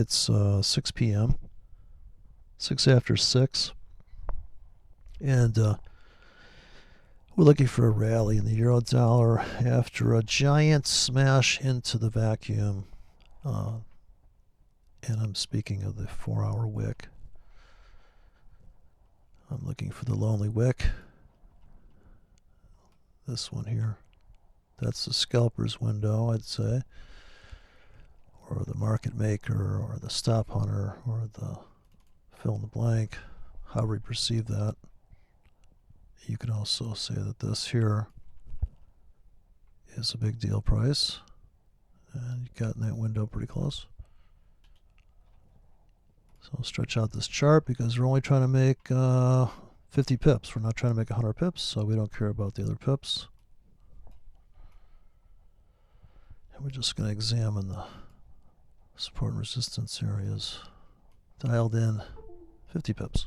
It's 6 p.m., 6 after 6, and we're looking for a rally in the euro dollar after a giant smash into the vacuum. And I'm speaking of the 4-hour wick. I'm looking for the lonely wick. This one here. That's the scalper's window, I'd say. Or the market maker, or the stop hunter, or the fill in the blank, however you perceive that. You can also say that this here is a big deal price. And you got in that window pretty close. So I'll stretch out this chart because we're only trying to make 50 pips. We're not trying to make 100 pips, so we don't care about the other pips. And we're just going to examine the support and resistance areas. Dialed in 50 pips.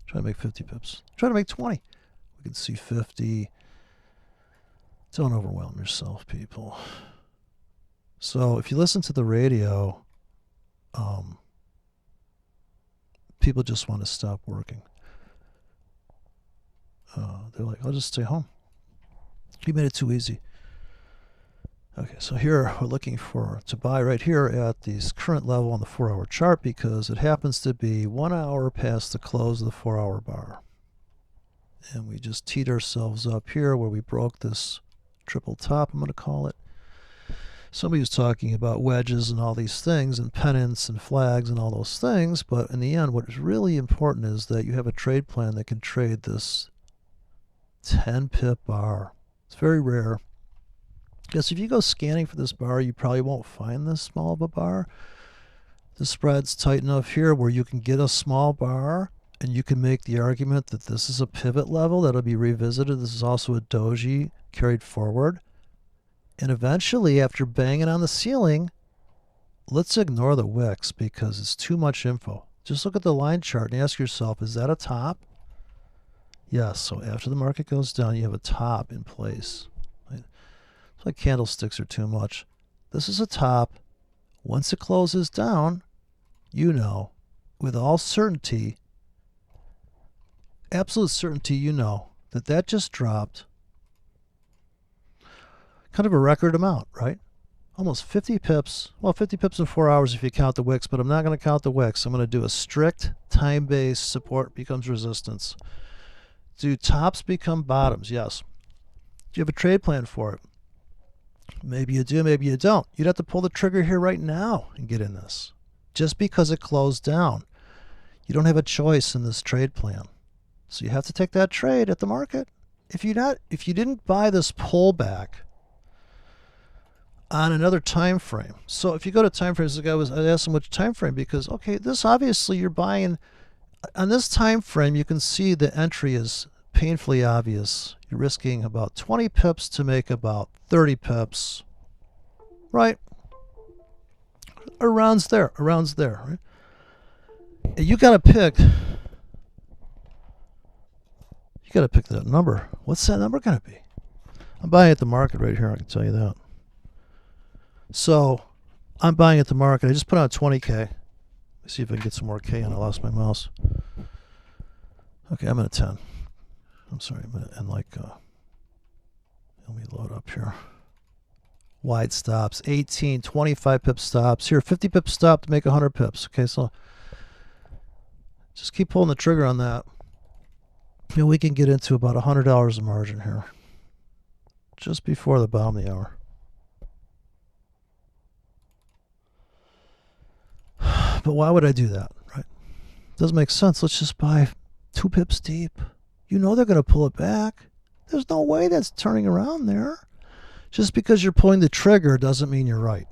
Try to make 50 pips. Try to make 20. We can see 50. Don't overwhelm yourself, people. So if you listen to the radio, people just want to stop working. They're like, I'll just stay home. You made it too easy. Okay, so here we're looking to buy right here at this current level on the 4-hour chart because it happens to be 1 hour past the close of the 4-hour bar. And we just teed ourselves up here where we broke this triple top, I'm going to call it. Somebody was talking about wedges and all these things and pennants and flags and all those things, but in the end what is really important is that you have a trade plan that can trade this 10 pip bar. It's very rare. Because if you go scanning for this bar, you probably won't find this small of a bar. The spread's tight enough here where you can get a small bar and you can make the argument that this is a pivot level that'll be revisited. This is also a doji carried forward. And eventually, after banging on the ceiling, let's ignore the wicks because it's too much info. Just look at the line chart and ask yourself, is that a top? Yes, so after the market goes down, you have a top in place. Right? It's like candlesticks are too much. This is a top. Once it closes down, you know, with all certainty, absolute certainty, you know that that just dropped kind of a record amount, right? Almost 50 pips. Well, 50 pips in 4 hours if you count the wicks, but I'm not going to count the wicks. I'm going to do a strict time-based support becomes resistance. Do tops become bottoms? Yes. Do you have a trade plan for it? Maybe you do, maybe you don't. You'd have to pull the trigger here right now and get in this. Just because it closed down. You don't have a choice in this trade plan. So you have to take that trade at the market. If you didn't buy this pullback on another time frame. So if you go to time frames, I asked him which time frame because okay, this obviously you're buying on this time frame. You can see the entry is painfully obvious. You're risking about 20 pips to make about 30 pips, right? Around there, right? And you got to pick that number. What's that number going to be? I'm buying at the market right here. I can tell you that. So I'm buying at the market. I just put on 20K. Let's see if I can get some more K on. I lost my mouse. Okay, I'm at a 10. I'm sorry, I'm at, and like, let me load up here. Wide stops, 18, 25 pip stops. Here, 50 pip stop to make 100 pips. Okay, so just keep pulling the trigger on that. And we can get into about $100 of margin here. Just before the bottom of the hour. But why would I do that, right? Doesn't make sense. Let's just buy 2 pips deep. You know they're going to pull it back. There's no way that's turning around there. Just because you're pulling the trigger doesn't mean you're right.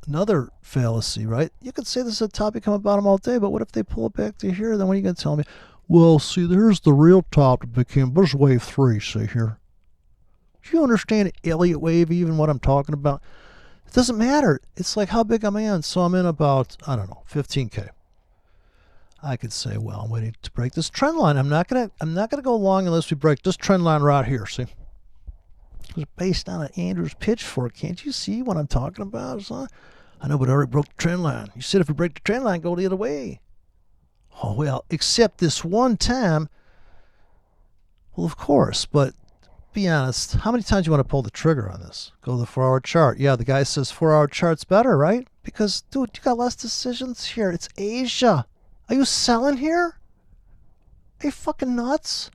Another fallacy, right? You could say this is a top, become a bottom all day, but what if they pull it back to here? Then what are you going to tell me? Well, see, there's the real top that became, there's wave 3, see here. Do you understand Elliott wave, even what I'm talking about? It doesn't matter. It's like how big am I in? So I'm in about, I don't know, 15K. I could say, well, I'm waiting to break this trend line. I'm not gonna go long unless we break this trend line right here. See, it's based on an Andrews pitchfork. Can't you see what I'm talking about? I know, but I already broke the trend line. You said if we break the trend line, go the other way. Oh, well, except this one time. Well, of course, but be honest, how many times do you want to pull the trigger on this? Go to the 4-hour chart. Yeah, the guy says 4-hour chart's better, right? Because, dude, you got less decisions here. It's Asia. Are you selling here? Are you fucking nuts?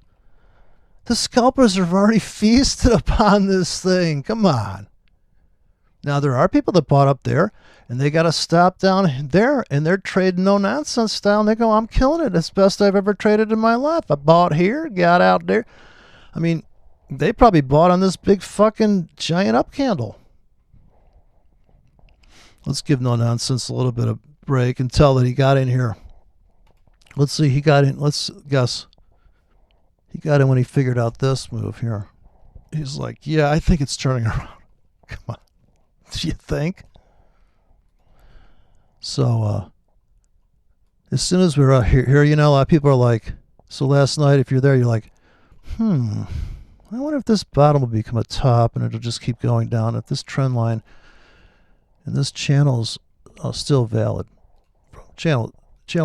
The scalpers have already feasted upon this thing. Come on. Now, there are people that bought up there, and they got a stop down there, and they're trading no-nonsense style, and they go, I'm killing it. It's the best I've ever traded in my life. I bought here, got out there. I mean, they probably bought on this big fucking giant up candle. Let's give no-nonsense a little bit of break and tell that he got in here. Let's see, he got in. Let's guess. He got in when he figured out this move here. He's like, yeah, I think it's turning around. Come on. Do you think? So, as soon as we're out here, you know, a lot of people are like, so last night, if you're there, you're like, I wonder if this bottom will become a top and it'll just keep going down. If this trend line and this channel's still valid. Channel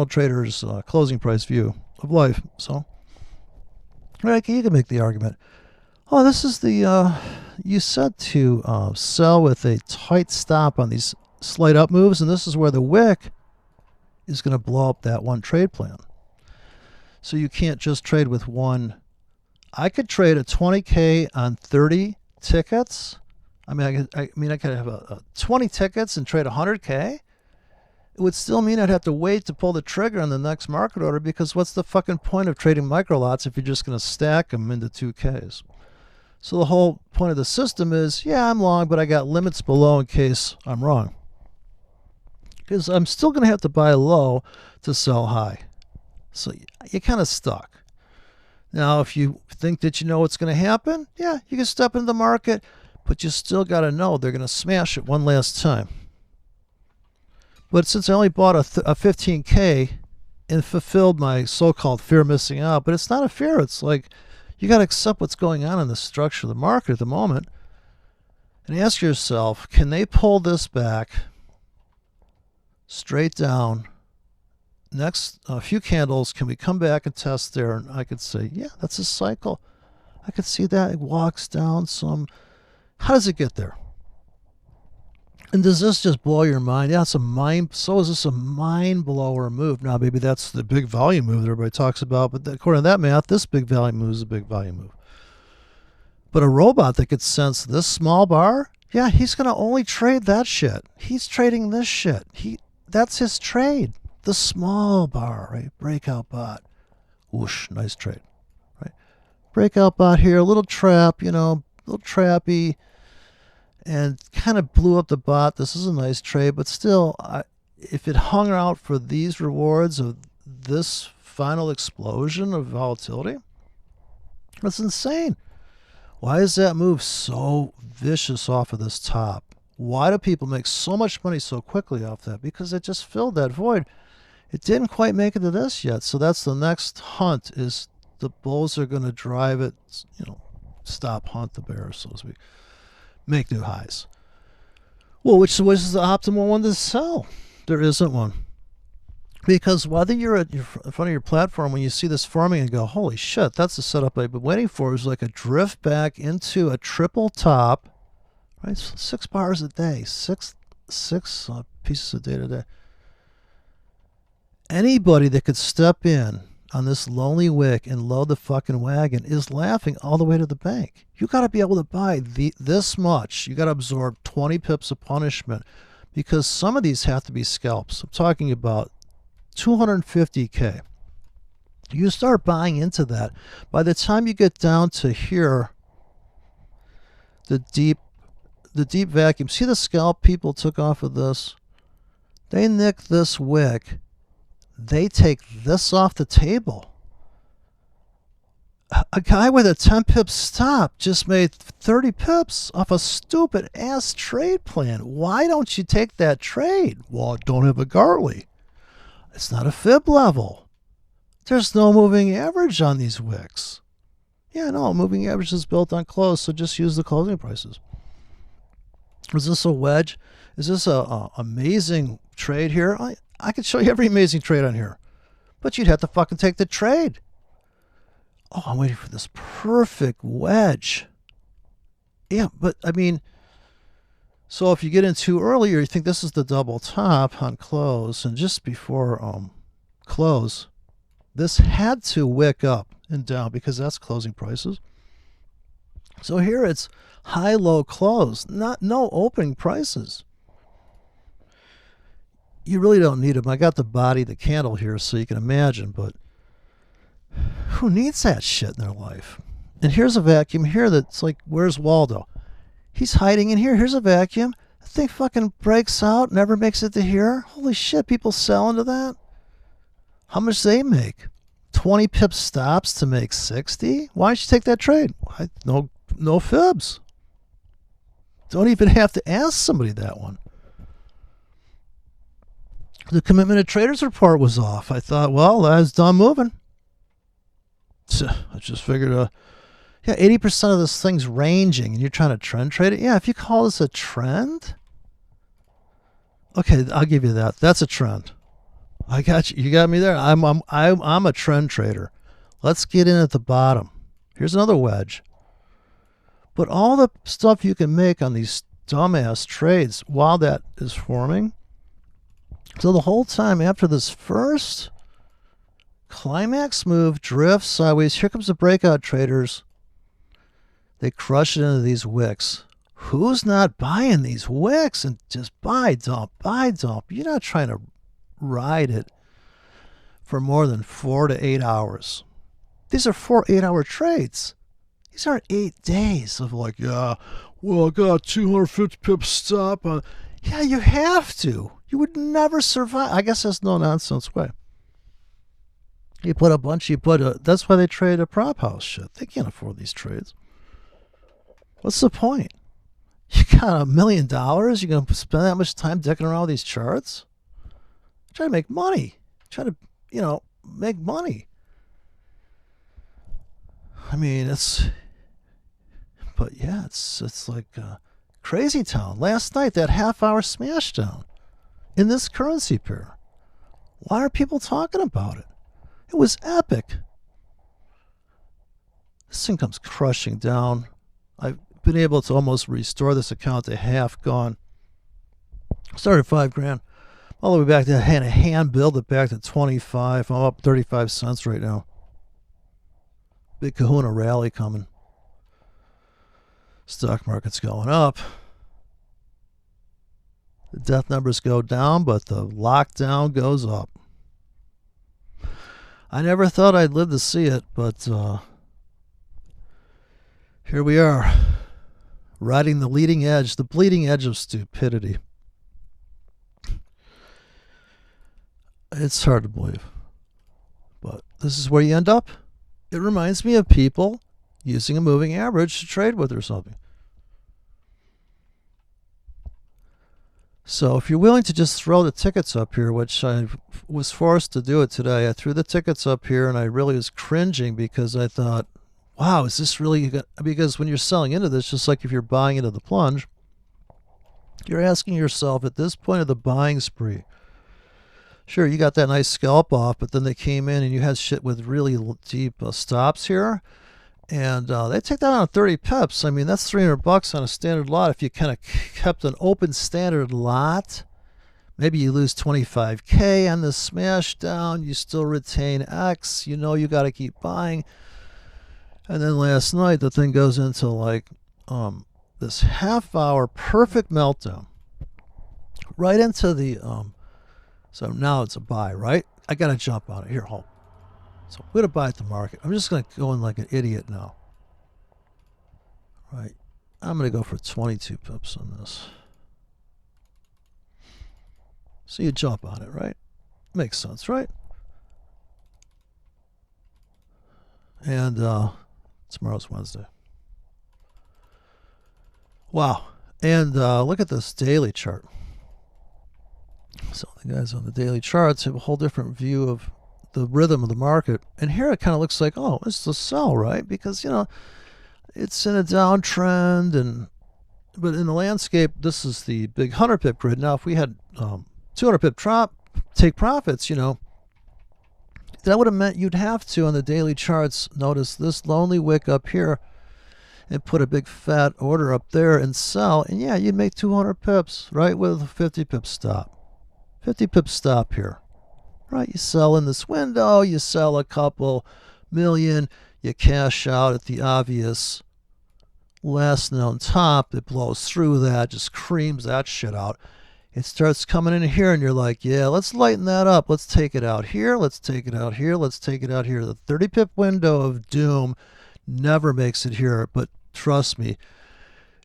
traders' closing price view of life. So, right, you can make the argument. Oh, this is the, you said to sell with a tight stop on these slight up moves, and this is where the wick is going to blow up that one trade plan. So you can't just trade with one. I could trade a 20K on 30 tickets. I mean, I could have a 20 tickets and trade 100K. It would still mean I'd have to wait to pull the trigger on the next market order, because what's the fucking point of trading micro lots if you're just going to stack them into 2Ks? So the whole point of the system is, yeah, I'm long, but I got limits below in case I'm wrong. Because I'm still going to have to buy low to sell high. So you're kind of stuck. Now, if you think that you know what's going to happen, yeah, you can step into the market, but you still got to know they're going to smash it one last time. But since I only bought a 15K and fulfilled my so-called fear of missing out, but it's not a fear. It's like you got to accept what's going on in the structure of the market at the moment and ask yourself, can they pull this back straight down? Next few candles, can we come back and test there? And I could say, yeah, that's a cycle. I could see that. It walks down some. How does it get there? And does this just blow your mind? Yeah, it's a mind. So is this a mind blower move? Now, maybe that's the big volume move that everybody talks about. But according to that math, this big volume move is a big volume move. But a robot that could sense this small bar, yeah, he's going to only trade that shit. He's trading this shit. That's his trade. The small bar, right? Breakout bot. Whoosh, nice trade, right? Breakout bot here, a little trap, you know, a little trappy, and kind of blew up the bot. This is a nice trade, but still, if it hung out for these rewards of this final explosion of volatility, that's insane. Why is that move so vicious off of this top? Why do people make so much money so quickly off that? Because it just filled that void. It didn't quite make it to this yet. So that's the next hunt, is the bulls are going to drive it, you know, stop, hunt the bears, so to speak. Make new highs. Well, which is the optimal one to sell? There isn't one. Because whether you're in front of your platform, when you see this forming and go, holy shit, that's the setup I've been waiting for, is like a drift back into a triple top, right? 6 bars a day, six pieces a day today. Anybody that could step in on this lonely wick and load the fucking wagon is laughing all the way to the bank. You got to be able to buy this much. You got to absorb 20 pips of punishment, because some of these have to be scalps. I'm talking about 250K. You start buying into that. By the time you get down to here, the deep vacuum. See the scalp people took off of this? They nick this wick. They take this off the table. A guy with a 10 pip stop just made 30 pips off a stupid ass trade plan. Why don't you take that trade? Well, I don't have a Gartley. It's not a fib level. There's no moving average on these wicks. Yeah, no, moving average is built on close, so just use the closing prices. Is this a wedge? Is this a amazing trade here? I could show you every amazing trade on here, but you'd have to fucking take the trade. Oh, I'm waiting for this perfect wedge. Yeah, but I mean, so if you get in too early, or you think this is the double top on close, and just before close, this had to wick up and down because that's closing prices. So here it's high, low, close, no opening prices. You really don't need them. I got the body, the candle here, so you can imagine, but who needs that shit in their life? And here's a vacuum here that's like, where's Waldo? He's hiding in here. Here's a vacuum. The thing fucking breaks out, never makes it to here. Holy shit, people sell into that? How much they make? 20 pip stops to make 60? Why don't you take that trade? No fibs. Don't even have to ask somebody that one. The commitment to traders report was off. I thought, well, that's done moving. So I just figured, yeah, 80% of this thing's ranging, and you're trying to trend trade it. Yeah, if you call this a trend, okay, I'll give you that. That's a trend. I got you. You got me there. I'm a trend trader. Let's get in at the bottom. Here's another wedge. But all the stuff you can make on these dumbass trades while that is forming. So the whole time after this first climax move, drift sideways, here comes the breakout traders. They crush it into these wicks. Who's not buying these wicks and just buy, dump, buy, dump? You're not trying to ride it for more than 4 to 8 hours. These are 4 8-hour trades. These aren't 8 days of like, yeah, well, I got 250 pips stop on. Yeah, you have to. You would never survive. I guess that's no nonsense way. That's why they trade a prop house shit. They can't afford these trades. What's the point? You got $1 million? You're going to spend that much time dicking around with these charts? Try to make money. Try to, make money. I mean, it's like crazy town. Last night, that half-hour smash down in this currency pair. Why are people talking about it? It was epic. This thing comes crushing down. I've been able to almost restore this account to half gone. Started $5,000. All the way back to hand build it back to 25. I'm up 35 cents right now. Big kahuna rally coming. Stock market's going up. The death numbers go down, but the lockdown goes up. I never thought I'd live to see it, but here we are, riding the leading edge, the bleeding edge of stupidity. It's hard to believe, but this is where you end up. It reminds me of people using a moving average to trade with or something. So if you're willing to just throw the tickets up here, which I was forced to do it today, I threw the tickets up here and I really was cringing because I thought, wow, is this really good? Because when you're selling into this, just like if you're buying into the plunge, you're asking yourself at this point of the buying spree, sure, you got that nice scalp off, but then they came in and you had shit with really deep stops here. And they take that on 30 pips. I mean, that's $300 on a standard lot. If you kind of kept an open standard lot, maybe you lose 25K on the smash down. You still retain X. You know you got to keep buying. And then last night, the thing goes into like this half-hour perfect meltdown. Right into the... so now it's a buy, right? I got to jump on it. Here, hold. So I'm going to buy at the market. I'm just going to go in like an idiot now. Right. I'm going to go for 22 pips on this. So you jump on it, right? Makes sense, right? And tomorrow's Wednesday. Wow. And look at this daily chart. So the guys on the daily charts have a whole different view of the rhythm of the market. And here it kind of looks like, oh, it's a sell, right? Because, it's in a downtrend and But in the landscape, this is the big 100 pip grid. Now, if we had 200 pip drop, take profits, that would have meant you'd have to, on the daily charts, notice this lonely wick up here and put a big fat order up there and sell. And yeah, you'd make 200 pips, right, with a 50 pip stop. 50 pip stop here, right? You sell in this window, you sell a couple million, you cash out at the obvious last known top. It blows through that, just creams that shit out. It starts coming in here and you're like, yeah, let's lighten that up. Let's take it out here. Let's take it out here. Let's take it out here. The 30 pip window of doom never makes it here. But trust me,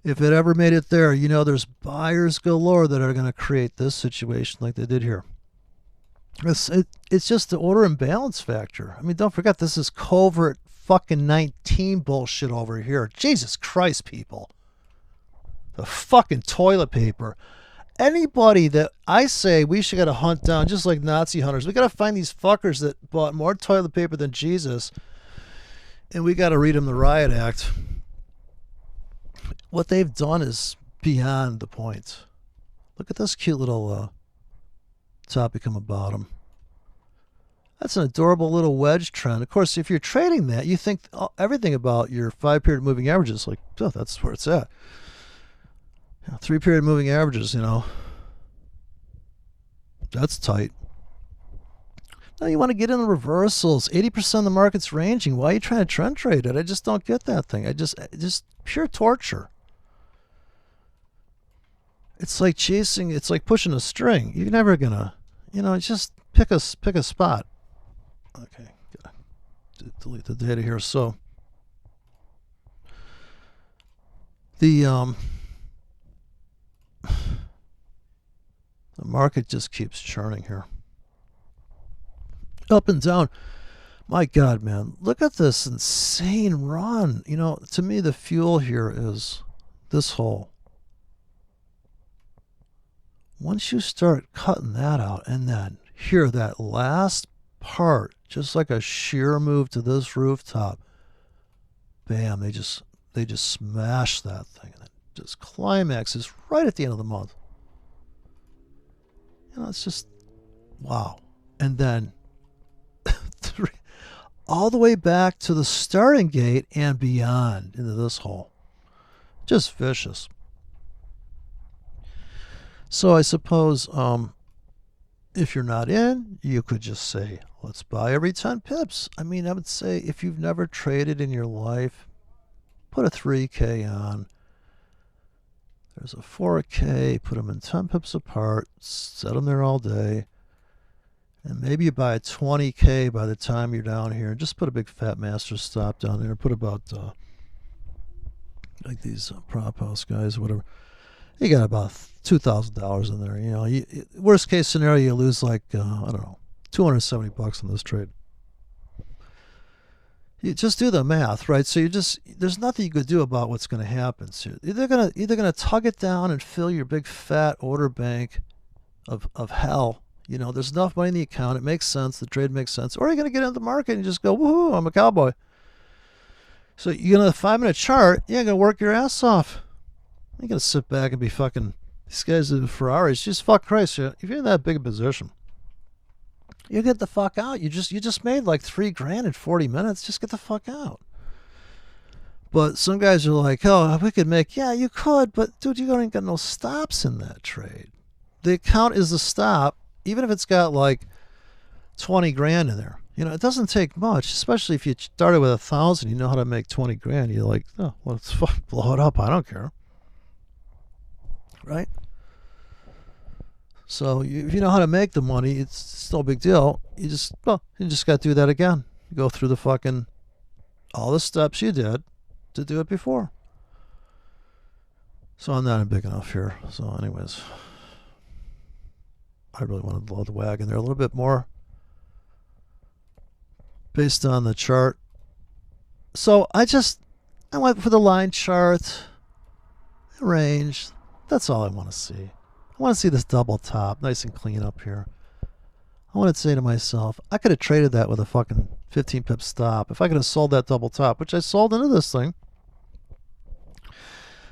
if it ever made it there, there's buyers galore that are going to create this situation like they did here. It's just the order imbalance factor. I mean, don't forget, this is covert fucking 19 bullshit over here. Jesus Christ, people. The fucking toilet paper. Anybody that I say we should gotta hunt down, just like Nazi hunters, we gotta find these fuckers that bought more toilet paper than Jesus, and we gotta read them the Riot Act. What they've done is beyond the point. Look at this cute little top become a bottom. That's an adorable little wedge trend. Of course, if you're trading that, you think everything about your 5-period moving averages, like, oh, that's where it's at. 3-period moving averages, that's tight. Now you want to get in the reversals. 80% of the market's ranging. Why are you trying to trend trade it? I just don't get that thing. Just pure torture. It's like chasing. It's like pushing a string. You're never gonna, just pick a spot. Okay, delete the data here. So the market just keeps churning here. Up and down. My God, man. Look at this insane run. To me, the fuel here is this hole. Once you start cutting that out, and then here, that last part, just like a sheer move to this rooftop, bam, they just smash that thing. And it just climaxes right at the end of the month. It's just, wow. And then all the way back to the starting gate and beyond into this hole. Just vicious. So I suppose if you're not in, you could just say, let's buy every 10 pips. I mean, I would say if you've never traded in your life, put a 3K on. There's a 4K, put them in 10 pips apart, set them there all day. And maybe you buy a 20K by the time you're down here. And just put a big fat master stop down there. Put about, like these prop house guys or whatever. You got about $2,000 in there. Worst case scenario, you lose like, I don't know, $270 on this trade. You just do the math, right? So there's nothing you could do about what's going to happen. So you're either gonna tug it down and fill your big fat order bank of hell. There's enough money in the account. It makes sense. The trade makes sense. Or you're going to get into the market and just go, woohoo, I'm a cowboy. So you're going to 5-minute chart. You're going to work your ass off. You're going to sit back and be fucking, these guys in Ferraris, just fuck Christ. If you're in that big a position, you get the fuck out. You just made like $3,000 in 40 minutes. Just get the fuck out. But some guys are like, oh, we could make, yeah, you could, but dude, you ain't got no stops in that trade. The account is the stop. Even if it's got like 20 grand in there, it doesn't take much, especially if you started with 1,000, you know how to make 20 grand. You're like, oh, well, let's blow it up. I don't care. Right? So if you know how to make the money, it's still a big deal. You just got to do that again. You go through all the steps you did to do it before. So I'm not big enough here. So anyways, I really wanted to load the wagon there a little bit more based on the chart. So I went for the line chart, range. That's all I want to see. I want to see this double top, nice and clean up here. I want to say to myself, I could have traded that with a fucking 15 pip stop. If I could have sold that double top, which I sold into this thing,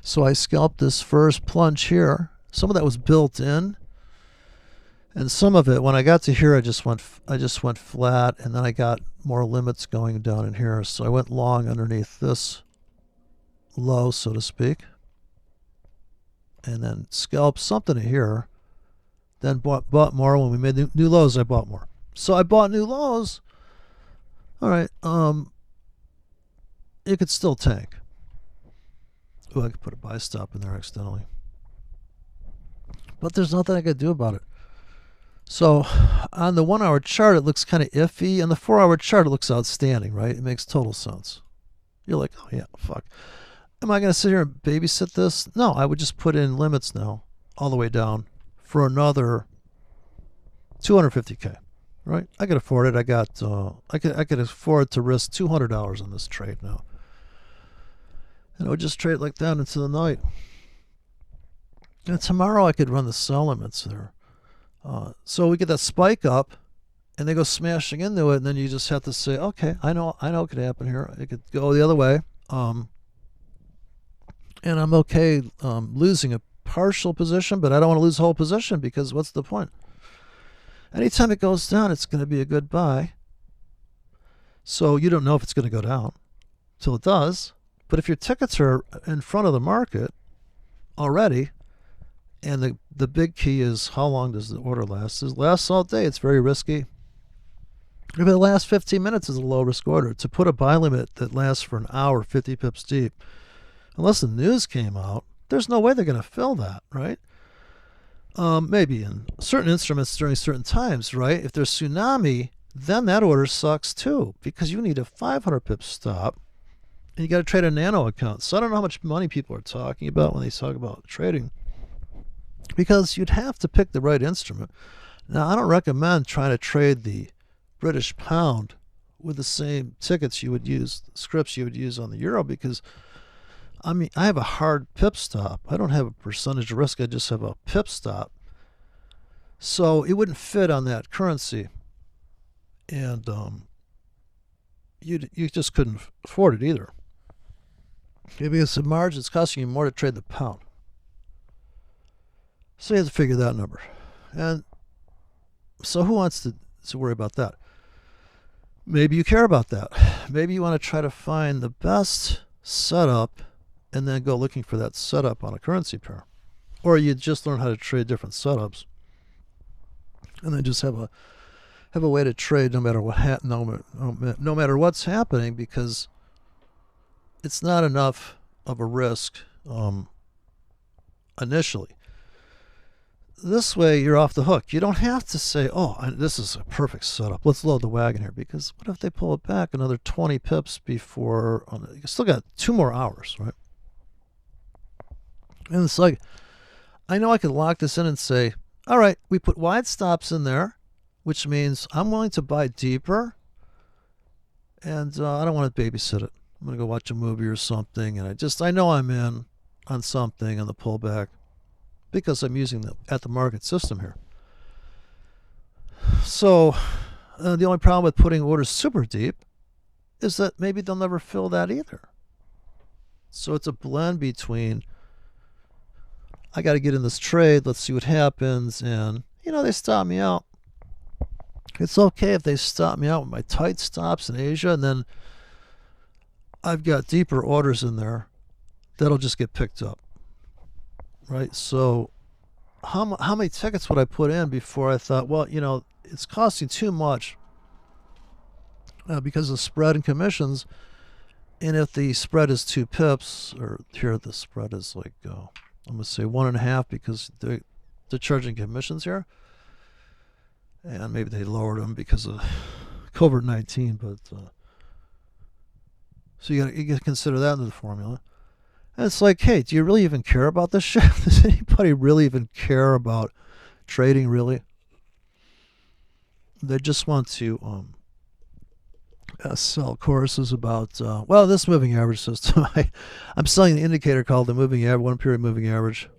So I scalped this first plunge here. Some of that was built in, and some of it, when I got to here, I just went flat, and then I got more limits going down in here. So I went long underneath this low, so to speak, and then scalped something here. Then bought more when we made new lows. I bought more. So I bought new lows. All right. It could still tank. Oh, I could put a buy stop in there accidentally. But there's nothing I could do about it. So on the 1 hour chart, it looks kind of iffy. On the 4 hour chart, it looks outstanding, right? It makes total sense. You're like, oh yeah, fuck. Am I going to sit here and babysit this? No, I would just put in limits now, all the way down for another 250K, right? I could afford it. I could afford to risk $200 on this trade now. And I would just trade like that into the night. And tomorrow I could run the sell limits there. So we get that spike up, and they go smashing into it, and then you just have to say, okay, I know it could happen here. It could go the other way. And I'm okay losing a partial position, but I don't want to lose the whole position, because what's the point? Anytime it goes down, it's going to be a good buy. So you don't know if it's going to go down till it does. But if your tickets are in front of the market already, and the big key is how long does the order last? Does it last all day? It's very risky. If it lasts 15 minutes, is a low risk order. To put a buy limit that lasts for an hour, 50 pips deep, unless the news came out, there's no way they're going to fill that, right? Maybe in certain instruments during certain times, right? If there's tsunami, then that order sucks too, because you need a 500 pip stop, and you got to trade a nano account. So I don't know how much money people are talking about when they talk about trading, because you'd have to pick the right instrument. Now, I don't recommend trying to trade the British pound with the same tickets you would use, scripts you would use on the euro, because I mean, I have a hard pip stop. I don't have a percentage of risk. I just have a pip stop. So it wouldn't fit on that currency. And you just couldn't afford it either. Because the margin's costing you more to trade the pound. So you have to figure that number. And so who wants to worry about that? Maybe you care about that. Maybe you want to try to find the best setup and then go looking for that setup on a currency pair. Or you just learn how to trade different setups and then just have a way to trade no matter what no matter what's happening, because it's not enough of a risk initially. This way you're off the hook. You don't have to say, oh, this is a perfect setup, let's load the wagon here, because what if they pull it back another 20 pips before you still got 2 more hours, right? And it's like, I know I could lock this in and say, all right, we put wide stops in there, which means I'm willing to buy deeper, and I don't want to babysit it. I'm going to go watch a movie or something, and I know I'm in on something on the pullback, because I'm using the at the market system here. So the only problem with putting orders super deep is that maybe they'll never fill that either. So it's a blend between, I got to get in this trade, let's see what happens, and they stop me out. It's okay if they stop me out with my tight stops in Asia, and then I've got deeper orders in there that'll just get picked up, right? So how many tickets would I put in before I thought, well, it's costing too much because of spread and commissions, and if the spread is 2 pips, or here the spread is like I'm gonna say 1.5, because they're charging commissions here, and maybe they lowered them because of COVID-19, but so you got to consider that in the formula. And it's like, hey, do you really even care about this shit? Does anybody really even care about trading, really? They just want to sell courses about, this moving average system. I'm selling the indicator called the moving average, 1 period moving average.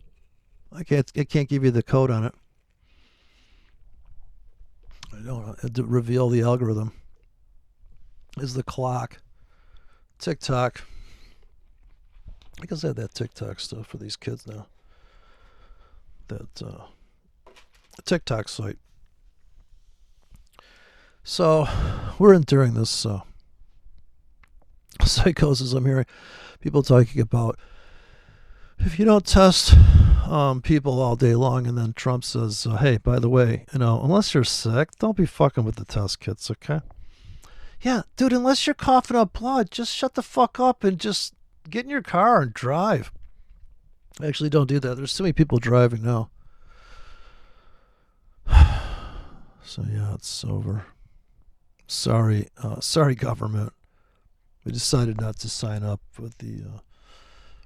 I can't give you the code on it. I don't know, to reveal the algorithm. Is the clock. TikTok. I guess I have that TikTok stuff for these kids now. That TikTok site. So we're enduring this psychosis. I'm hearing people talking about if you don't test people all day long, and then Trump says, hey, by the way, unless you're sick, don't be fucking with the test kits, okay? Yeah, dude, unless you're coughing up blood, just shut the fuck up and just get in your car and drive. Actually, don't do that. There's too many people driving now. So yeah, it's over. Sorry, government. We decided not to sign up with the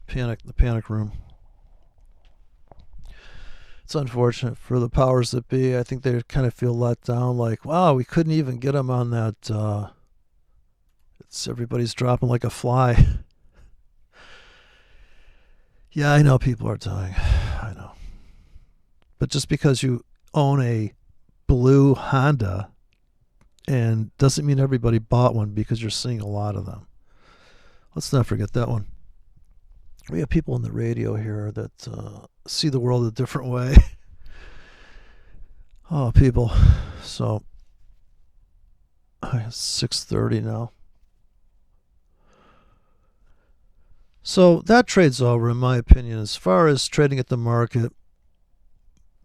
panic room. It's unfortunate for the powers that be. I think they kind of feel let down. Like, wow, we couldn't even get them on that. Everybody's dropping like a fly. Yeah, I know people are dying. I know. But just because you own a blue Honda, and doesn't mean everybody bought one, because you're seeing a lot of them. Let's not forget that one. We have people on the radio here that see the world a different way. Oh, people. So, it's 6:30 now. So that trade's over, in my opinion. As far as trading at the market,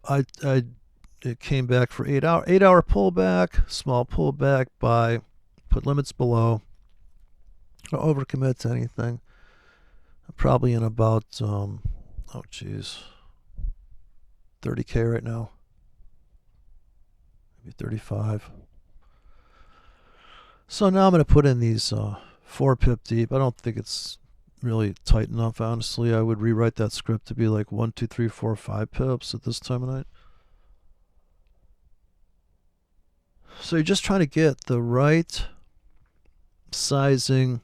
it came back for 8-hour pullback, small pullback, buy, put limits below. Don't overcommit to anything. I'm probably in about 30K right now, maybe 35. So now I'm going to put in these 4 pip deep. I don't think it's really tight enough, honestly. I would rewrite that script to be like 1, 2, 3, 4, 5 pips at this time of night. So you're just trying to get the right sizing.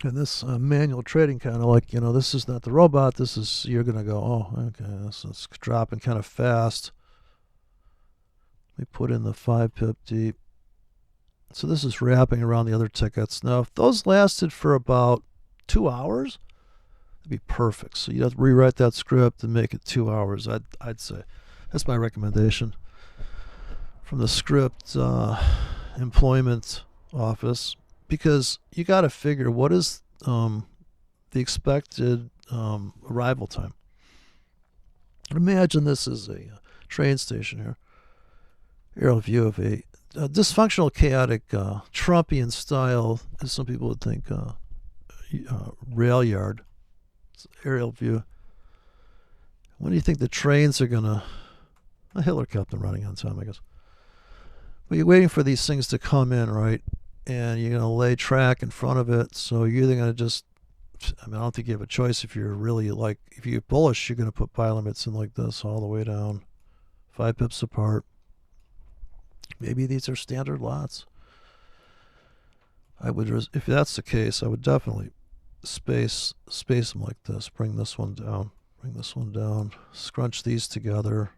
And this manual trading, kind of like, this is not the robot. This is, you're going to go, oh, okay, this is dropping kind of fast. Let me put in the 5 pip deep. So this is wrapping around the other tickets. Now, if those lasted for about 2 hours, it'd be perfect. So you'd have to rewrite that script and make it 2 hours, I'd say. That's my recommendation. From the script employment office, because you got to figure what is the expected arrival time. Imagine this is a train station here. Aerial view of a dysfunctional, chaotic, Trumpian style, as some people would think, rail yard. It's aerial view. When do you think the trains are going to... Hitler kept them running on time, I guess. But you're waiting for these things to come in, right? And you're going to lay track in front of it. So you're either going to just... I don't think you have a choice. If you're really if you're bullish, you're going to put buy limits in like this all the way down. 5 pips apart. Maybe these are standard lots. If that's the case, I would definitely space them like this. Bring this one down. Scrunch these together.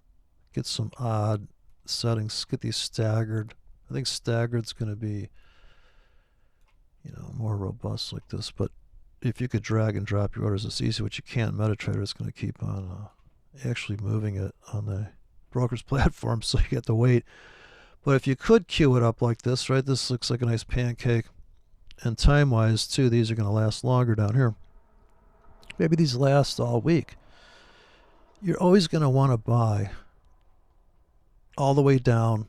Get some odd settings. Get these staggered. I think staggered's going to be, more robust like this. But if you could drag and drop your orders, it's easy. What you can't, MetaTrader is going to keep on actually moving it on the broker's platform, so you get to wait. But if you could queue it up like this, right? This looks like a nice pancake. And time-wise, too, these are going to last longer down here. Maybe these last all week. You're always going to want to buy all the way down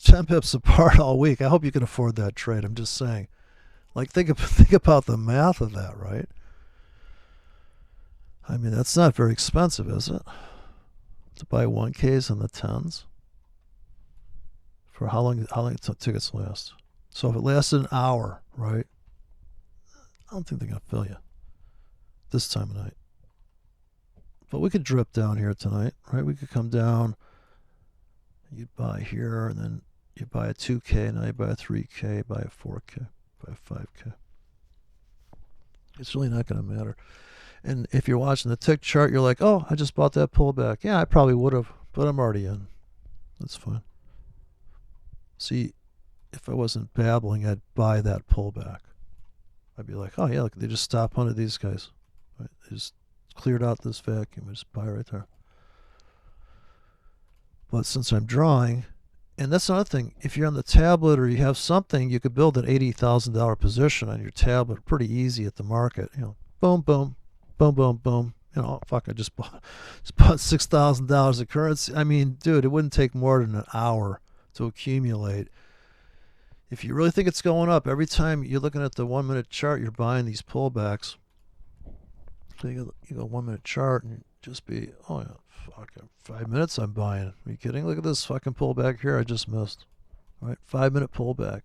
10 pips apart all week. I hope you can afford that trade. I'm just saying. Think about the math of that, right? I mean, that's not very expensive, is it? To buy 1Ks on the 10s. For how long tickets last? So if it lasted an hour, right? I don't think they're going to fill you this time of night. But we could drip down here tonight, right? We could come down. You'd buy here, and then you buy a 2K, now you buy a 3K, buy a 4K, buy a 5K. It's really not going to matter. And if you're watching the tick chart, you're like, oh, I just bought that pullback. Yeah, I probably would have, but I'm already in. That's fine. See, if I wasn't babbling, I'd buy that pullback. I'd be like, oh yeah, look, they just stop under these guys. Right? They just cleared out this vacuum. I just buy right there. But since I'm drawing, and that's another thing, if you're on the tablet or you have something, you could build an $80,000 position on your tablet pretty easy at the market. You know, boom, boom, boom, boom, boom. You know, fuck, I just bought $6,000 of currency. I mean, dude, it wouldn't take more than an hour to accumulate. If you really think it's going up, every time you're looking at the 1 minute chart, you're buying these pullbacks. So you go 1 minute chart and just be, oh yeah, fuck, 5 minutes I'm buying. Are you kidding? Look at this fucking pullback here I just missed. Right? 5 minute pullback.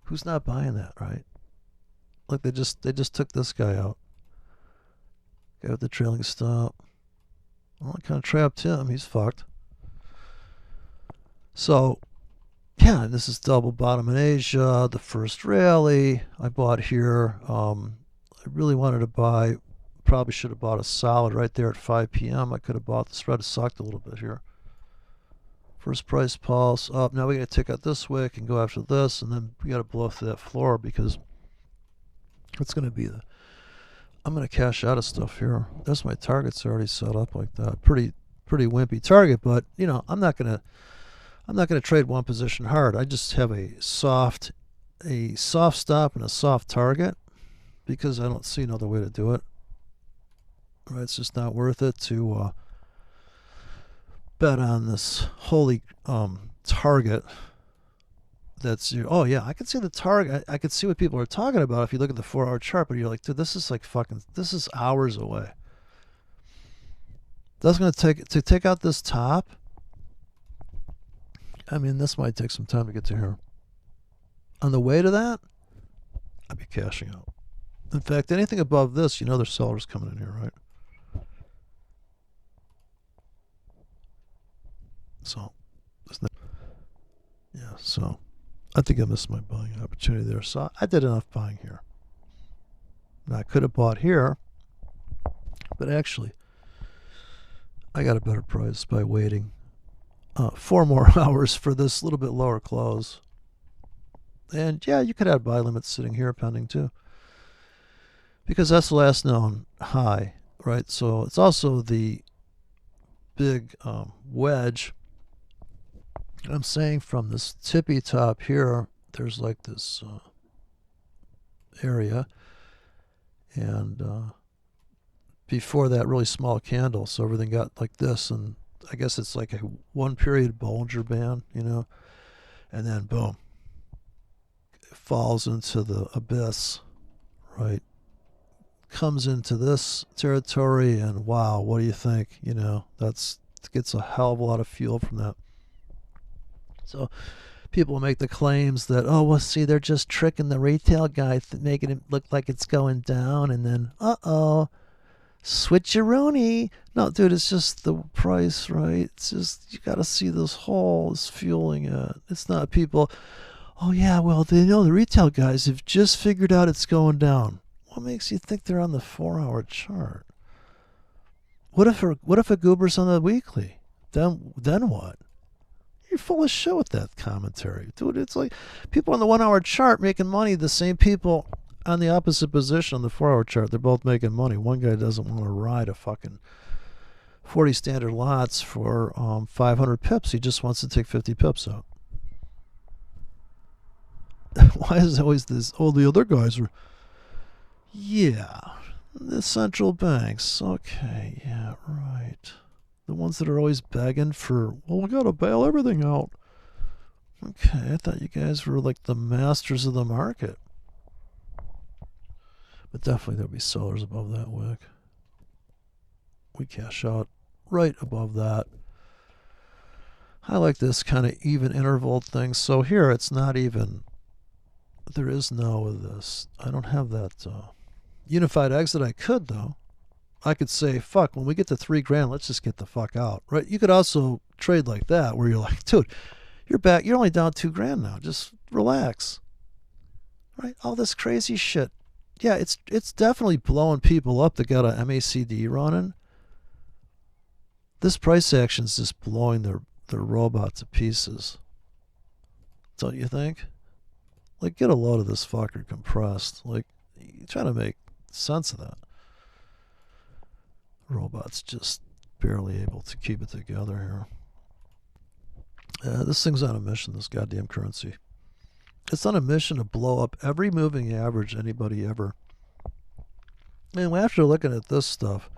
Who's not buying that, right? Look, they just took this guy out. Guy with the trailing stop. Well, I kind of trapped him. He's fucked. So, yeah, this is double bottom in Asia. The first rally I bought here. I really wanted to buy, probably should have bought a solid right there at 5 p.m. I could have bought, the spread sucked a little bit here. First price pulse up. Now we got to take out this wick and go after this, and then we got to blow through that floor because it's going to be the, I'm going to cash out of stuff here. There's my targets already set up like that. Pretty wimpy target, but you know, I'm not going to trade one position hard. I just have a soft stop and a soft target because I don't see another way to do it. Right, it's just not worth it to bet on this holy target. That's your, oh yeah, I can see the target. I can see what people are talking about if you look at the 4-hour chart, but you're like, dude, this is like fucking, this is hours away. That's going to take out this top. I mean, this might take some time to get to here. On the way to that, I'd be cashing out. In fact, anything above this, you know there's sellers coming in here, right? So, yeah, so I think I missed my buying opportunity there. So I did enough buying here. Now I could have bought here, but actually I got a better price by waiting 4 more hours for this little bit lower close. And yeah, you could have buy limits sitting here pending too, because that's the last known high, right? So it's also the big wedge. I'm saying from this tippy top here, there's like this area, and before that really small candle, so everything got like this, and I guess it's like a 1 period Bollinger Band, you know, and then boom, it falls into the abyss, right? Comes into this territory, and wow, what do you think? You know, gets a hell of a lot of fuel from that. So people make the claims that, oh, well, see, they're just tricking the retail guy, making it look like it's going down, and then, switcheroonie. No, dude, it's just the price, right? It's just, you got to see this hole is fueling it. It's not people, oh, yeah, well, they know the retail guys have just figured out it's going down. What makes you think they're on the 4-hour chart? What if a goober's on the weekly? Then what? You're full of shit with that commentary. Dude, it's like people on the 1-hour chart making money, the same people on the opposite position on the 4-hour chart, they're both making money. One guy doesn't want to ride a fucking 40 standard lots for 500 pips. He just wants to take 50 pips out. Why is it always this, oh, the other guys are, yeah, the central banks. Okay, yeah, right. The ones that are always begging for, well, we got to bail everything out. Okay, I thought you guys were like the masters of the market. But definitely there'll be sellers above that wick. We cash out right above that. I like this kind of even interval thing. So here it's not even, there is no of this. I don't have that unified exit. I could though. I could say, fuck, when we get to $3,000, let's just get the fuck out, right? You could also trade like that, where you're like, dude, you're back, you're only down $2,000 now. Just relax, right? All this crazy shit. Yeah, it's definitely blowing people up that got a MACD running. This price action's just blowing their robot to pieces. Don't you think? Like, get a load of this fucker compressed. Like, you try to make sense of that. Robot's just barely able to keep it together here. This thing's on a mission, this goddamn currency. It's on a mission to blow up every moving average anybody ever. And after looking at this stuff,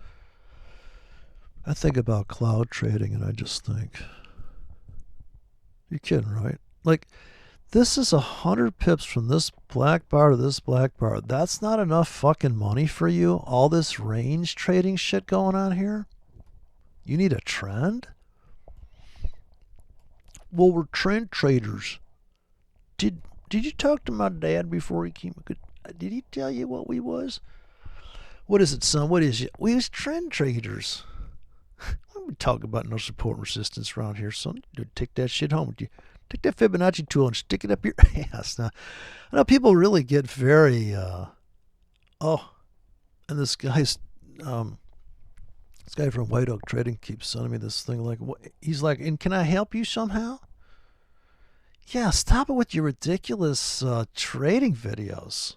I think about cloud trading and I just think, you're kidding, right? Like, this is 100 pips from this black bar to this black bar. That's not enough fucking money for you? All this range trading shit going on here? You need a trend? Well, we're trend traders. Did you talk to my dad before he came? Did he tell you what we was? What is it, son? What is it? We was trend traders. We talk about no support and resistance around here, son. Take that shit home with you. Take that Fibonacci tool and stick it up your ass. Now, I know people really get very, and this guy from White Oak Trading keeps sending me this thing like, what? He's like, and can I help you somehow? Yeah, stop it with your ridiculous trading videos.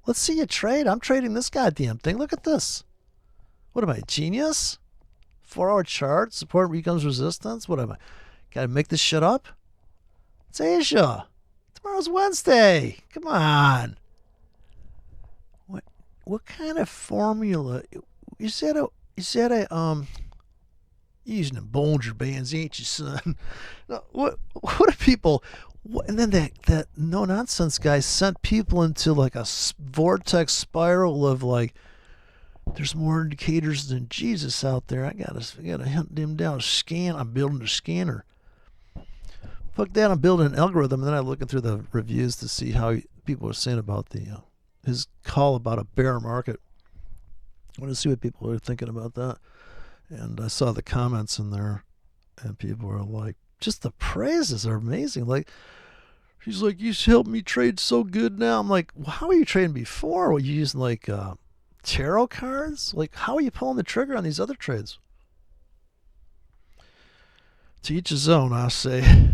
Let's see you trade. I'm trading this goddamn thing. Look at this. What am I, a genius? 4-hour chart, support becomes resistance. What am I? Gotta make this shit up? It's Asia. Tomorrow's Wednesday. Come on. What kind of formula? You said you're using the Bollinger Bands, ain't you, son? No, what are people? And then that no nonsense guy sent people into like a vortex spiral of like, there's more indicators than Jesus out there. I gotta hunt them down. I'm building a scanner. Fuck that, I'm building an algorithm, and then I'm looking through the reviews to see how people are saying about his call about a bear market. I want to see what people are thinking about that. And I saw the comments in there, and people were like, just the praises are amazing. Like, he's like, you helped me trade so good now. I'm like, well, how were you trading before? Were you using like tarot cards? Like, how are you pulling the trigger on these other trades? To each his own, I say.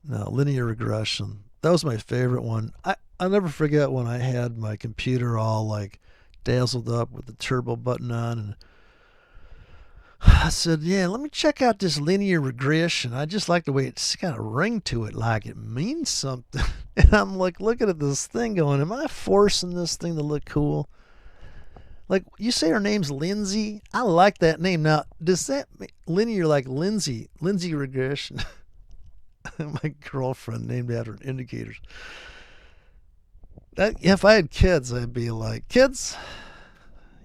No, linear regression. That was my favorite one. I'll never forget when I had my computer all like dazzled up with the turbo button on, and I said, yeah, let me check out this linear regression. I just like the way it's got a ring to it, like it means something. And I'm like looking at this thing going, am I forcing this thing to look cool? Like, you say her name's Lindsay? I like that name. Now, does that mean linear like Lindsay regression? My girlfriend named after indicators. If I had kids, I'd be like, kids,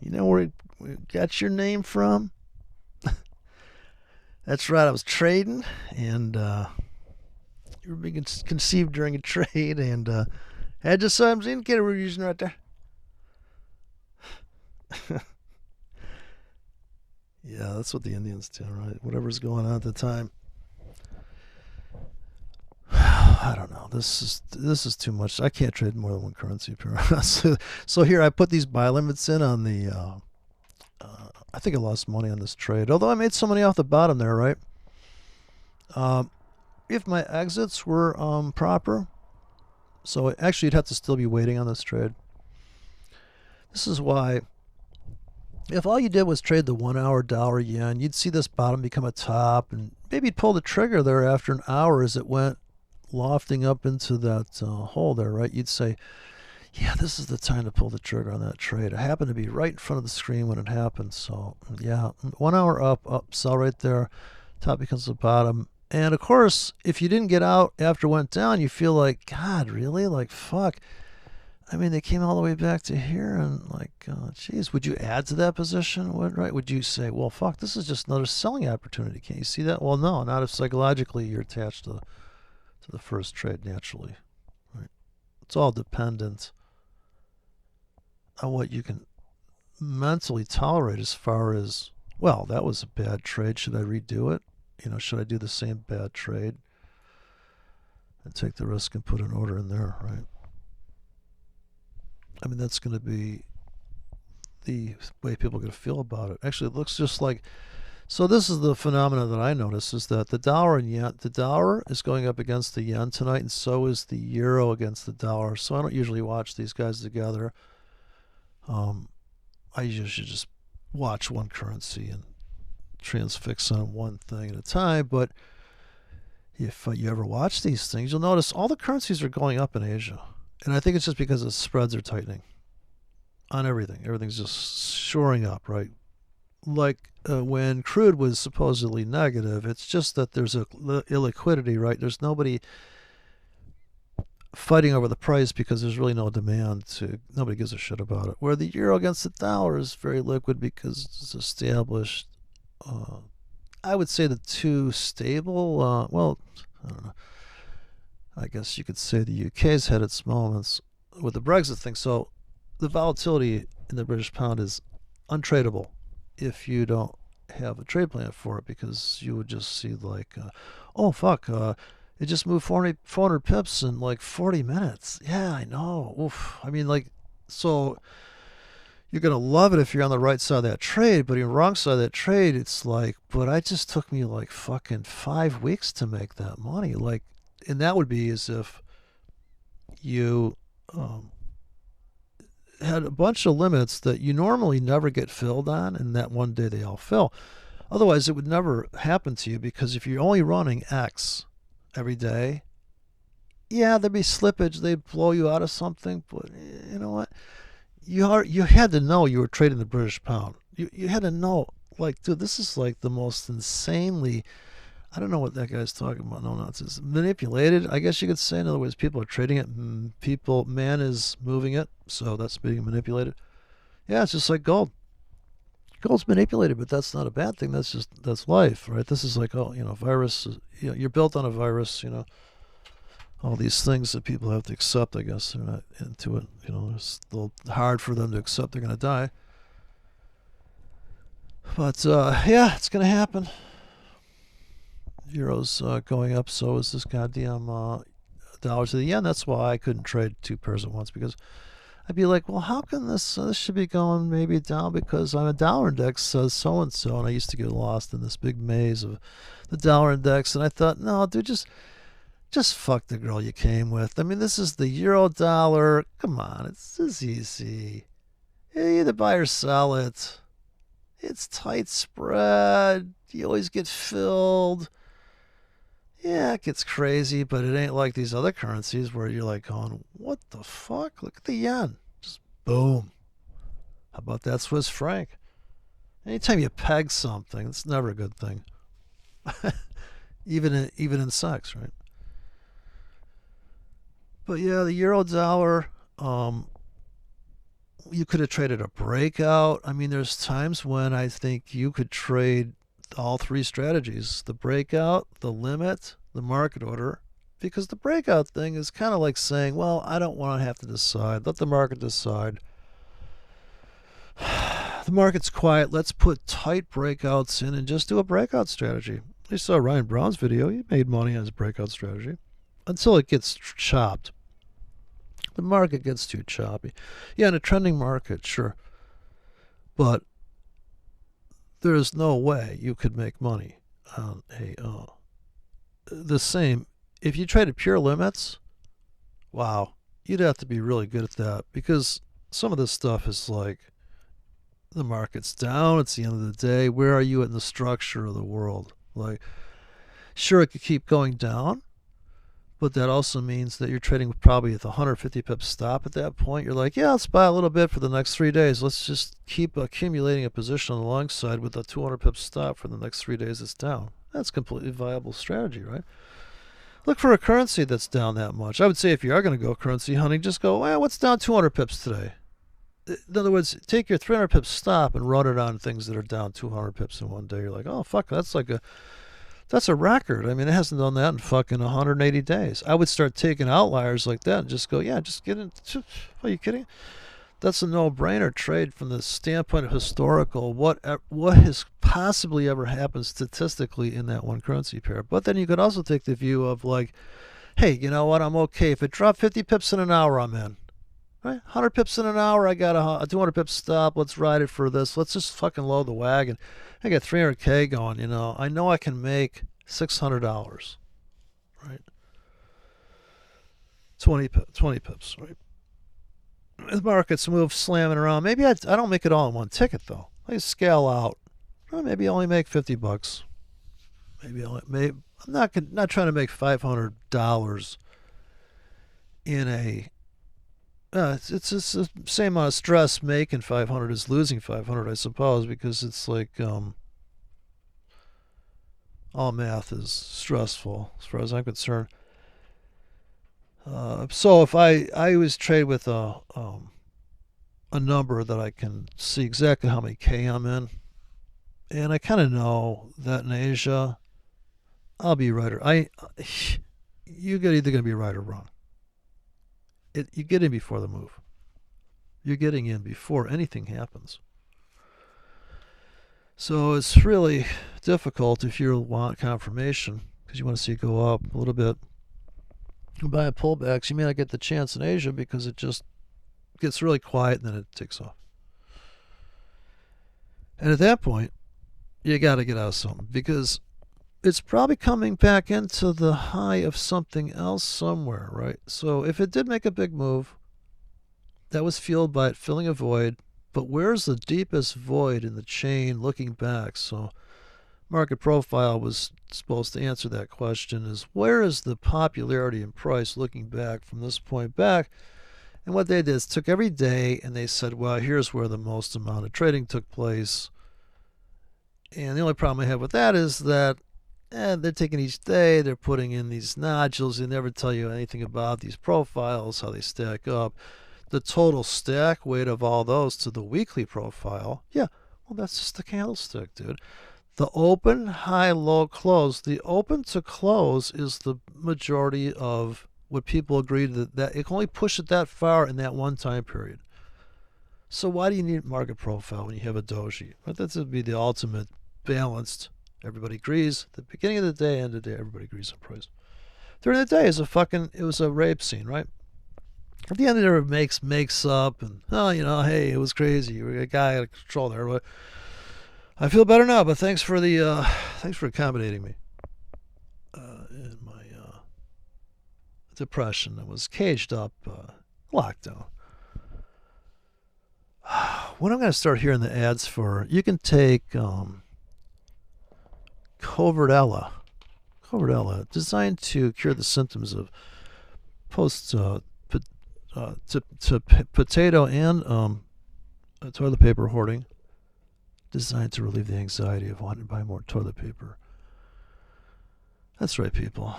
you know where we got your name from? That's right, I was trading, and you were being conceived during a trade, and had just some indicator we're using right there. Yeah, that's what the Indians do, right? Whatever's going on at the time. I don't know. This is too much. I can't trade more than one currency per. So here I put these buy limits in on the. I think I lost money on this trade, although I made some money off the bottom there, right? If my exits were proper, so actually you'd have to still be waiting on this trade. This is why. If all you did was trade the 1 hour dollar yen, you'd see this bottom become a top, and maybe you'd pull the trigger there after an hour as it went lofting up into that hole there, right? You'd say, yeah, this is the time to pull the trigger on that trade. I happened to be right in front of the screen when it happened. So yeah, 1 hour up, sell right there. Top becomes the bottom. And of course, if you didn't get out after it went down, you feel like, God, really? Like, fuck. I mean, they came all the way back to here, and like, geez, would you add to that position? Right? Would you say, well, fuck, this is just another selling opportunity? Can't you see that? Well, no, not if psychologically you're attached to the first trade naturally. Right? It's all dependent on what you can mentally tolerate as far as, well, that was a bad trade. Should I redo it? Should I do the same bad trade and take the risk and put an order in there, right? I mean, that's going to be the way people are going to feel about it. Actually, it looks just like So this is the phenomena that I notice, is that the dollar and yen, the dollar is going up against the yen tonight, and so is the euro against the dollar. So I don't usually watch these guys together. I usually just watch one currency and transfix on one thing at a time. But if you ever watch these things, you'll notice all the currencies are going up in Asia. And I think it's just because the spreads are tightening on everything. Everything's just shoring up, right? Like when crude was supposedly negative, it's just that there's a illiquidity, right? There's nobody fighting over the price because there's really no demand. Nobody gives a shit about it. Where the euro against the dollar is very liquid because it's established. I would say the two stable. Well, I don't know. I guess you could say the UK's had its moments with the Brexit thing. So the volatility in the British pound is untradeable if you don't have a trade plan for it, because you would just see like, oh fuck, it just moved 400 pips in like 40 minutes. Yeah, I know. Oof. I mean, like, so you're going to love it if you're on the right side of that trade, but on the wrong side of that trade, it's like, but I just took me like fucking 5 weeks to make that money. Like, and that would be as if you had a bunch of limits that you normally never get filled on, and that one day they all fill. Otherwise, it would never happen to you, because if you're only running X every day, yeah, there'd be slippage. They'd blow you out of something, but you know what? You had to know you were trading the British pound. You had to know, like, dude, this is like the most insanely, I don't know what that guy's talking about. No nonsense. Manipulated, I guess you could say. In other words, people are trading it. Man is moving it, so that's being manipulated. Yeah, it's just like gold. Gold's manipulated, but that's not a bad thing. That's life, right? This is like, oh, virus. You're built on a virus. All these things that people have to accept. I guess they're not into it. It's a little hard for them to accept they're going to die. But yeah, it's going to happen. Euro's going up, so is this goddamn dollar to the yen. That's why I couldn't trade two pairs at once, because I'd be like, well, how can this should be going maybe down because I'm a dollar index says so and so, and I used to get lost in this big maze of the dollar index, and I thought, no, dude, just fuck the girl you came with. I mean, this is the euro dollar. Come on, it's this easy. You either buy or sell it. It's tight spread. You always get filled. Yeah, it gets crazy, but it ain't like these other currencies where you're like going, what the fuck? Look at the yen. Just boom. How about that Swiss franc? Anytime you peg something, it's never a good thing. even in sex, right? But yeah, the euro dollar, you could have traded a breakout. I mean, there's times when I think you could trade all three strategies: the breakout, the limit, the market order, because the breakout thing is kind of like saying, well, I don't want to have to decide. Let the market decide. The market's quiet. Let's put tight breakouts in and just do a breakout strategy. You saw Ryan Brown's video. He made money on his breakout strategy until it gets chopped. The market gets too choppy. Yeah, in a trending market, sure. But there's no way you could make money on the same. If you traded pure limits, wow, you'd have to be really good at that, because some of this stuff is like, the market's down, it's the end of the day. Where are you in the structure of the world? Like, sure, it could keep going down, but that also means that you're trading probably at the 150 pip stop at that point. You're like, yeah, let's buy a little bit for the next 3 days. Let's just keep accumulating a position on the long side with a 200 pip stop for the next 3 days it's down. That's a completely viable strategy, right? Look for a currency that's down that much. I would say if you are going to go currency hunting, just go, well, what's down 200 pips today? In other words, take your 300 pip stop and run it on things that are down 200 pips in one day. You're like, oh, fuck, that's a record. I mean, it hasn't done that in fucking 180 days. I would start taking outliers like that and just go, yeah, just get into. Are you kidding? That's a no-brainer trade from the standpoint of historical. What has possibly ever happened statistically in that one currency pair? But then you could also take the view of like, hey, you know what? I'm okay. If it dropped 50 pips in an hour, I'm in. Right? 100 pips in an hour. I got a 200 pip stop. Let's ride it for this. Let's just fucking load the wagon. I got 300K going, you know. I know I can make $600, right? 20 pips, right? The markets move slamming around. Maybe I don't make it all in one ticket, though. I scale out. Maybe only make $50. I'm not trying to make $500 in a. It's the same amount of stress making 500 as losing 500, I suppose, because it's like all math is stressful as far as I'm concerned. So if I always trade with a number that I can see exactly how many K I'm in, and I kind of know that in Asia, I'll be right or you're either going to be right or wrong. You get in before the move. You're getting in before anything happens. So it's really difficult if you want confirmation because you want to see it go up a little bit. By a pullbacks, you may not get the chance in Asia because it just gets really quiet and then it takes off. And at that point, you got to get out of something because it's probably coming back into the high of something else somewhere, right? So if it did make a big move, that was fueled by it filling a void. But where's the deepest void in the chain looking back? So market profile was supposed to answer that question is where is the popularity and price looking back from this point back? And what they did is took every day and they said, well, here's where the most amount of trading took place. And the only problem I have with that is that they're taking each day, they're putting in these nodules, they never tell you anything about these profiles, how they stack up. The total stack weight of all those to the weekly profile, yeah, well, that's just the candlestick, dude. The open, high, low, close. The open to close is the majority of what people agree that it can only push it that far in that one time period. So why do you need market profile when you have a doji? But that would be the ultimate balanced. Everybody agrees. At the beginning of the day, end of the day, everybody agrees on price. During the day it was a rape scene, right? At the end of the day, it makes up and hey, it was crazy. We got a guy out of control there, but I feel better now. But thanks for accommodating me in my depression. I was caged up, lockdown. When I'm going to start hearing the ads for, you can take Coverella, designed to cure the symptoms of potato and toilet paper hoarding, designed to relieve the anxiety of wanting to buy more toilet paper. That's right, people.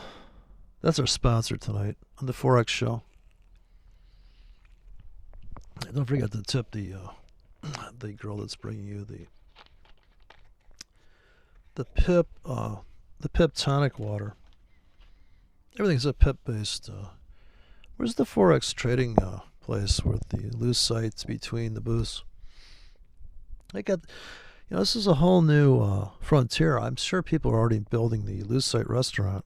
That's our sponsor tonight on the Forex Show. And don't forget to tip the girl that's bringing you the pip tonic water. Everything's a pip based. Where's the Forex trading place with the loose sites between the booths? They got, this is a whole new frontier. I'm sure people are already building the loose site restaurant.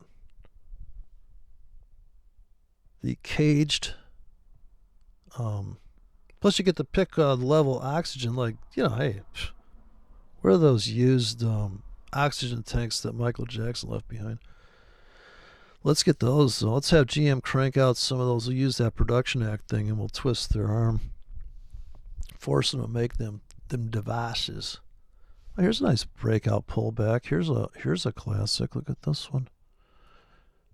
The caged. Plus, you get to pick the level of oxygen. Like, hey, where are those used oxygen tanks that Michael Jackson left behind? Let's get those. So let's have GM crank out some of those. We'll use that Production Act thing, and we'll twist their arm, force them to make them devices. Oh, here's a nice breakout pullback. Here's a classic. Look at this one.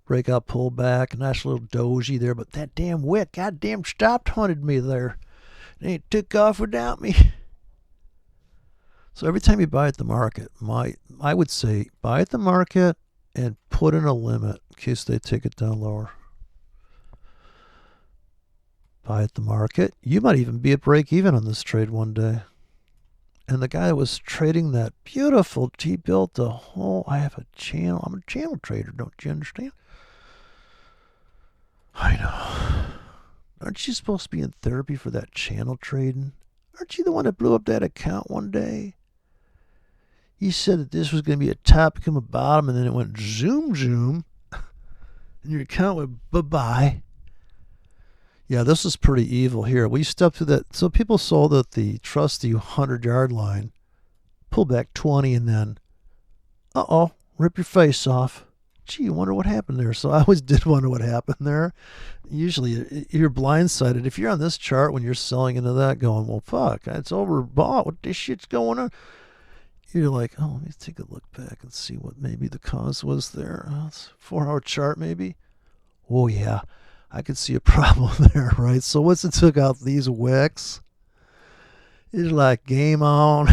Breakout pullback, nice little doji there, but that damn wick, goddamn stopped hunted me there. It ain't took off without me. So every time you buy at the market, I would say buy at the market and put in a limit in case they take it down lower. Buy at the market. You might even be at break even on this trade one day. And the guy that was trading that beautiful, he built a whole, I have a channel. I'm a channel trader, don't you understand? I know. Aren't you supposed to be in therapy for that channel trading? Aren't you the one that blew up that account one day? You said that this was going to be a top, become a bottom, and then it went zoom, and your account went bye-bye. Yeah, this is pretty evil here. We stepped through that. So people sold at the trusty 100-yard line, pull back 20, and then, uh-oh, rip your face off. Gee, you wonder what happened there. So I always did wonder what happened there. Usually you're blindsided. If you're on this chart when you're selling into that going, well, fuck, it's overbought. What this shit's going on? You're like, oh, let me take a look back and see what maybe the cause was there. Oh, it's a 4-hour chart maybe. Oh, yeah. I could see a problem there, right? So once it took out these wicks, it's like game on.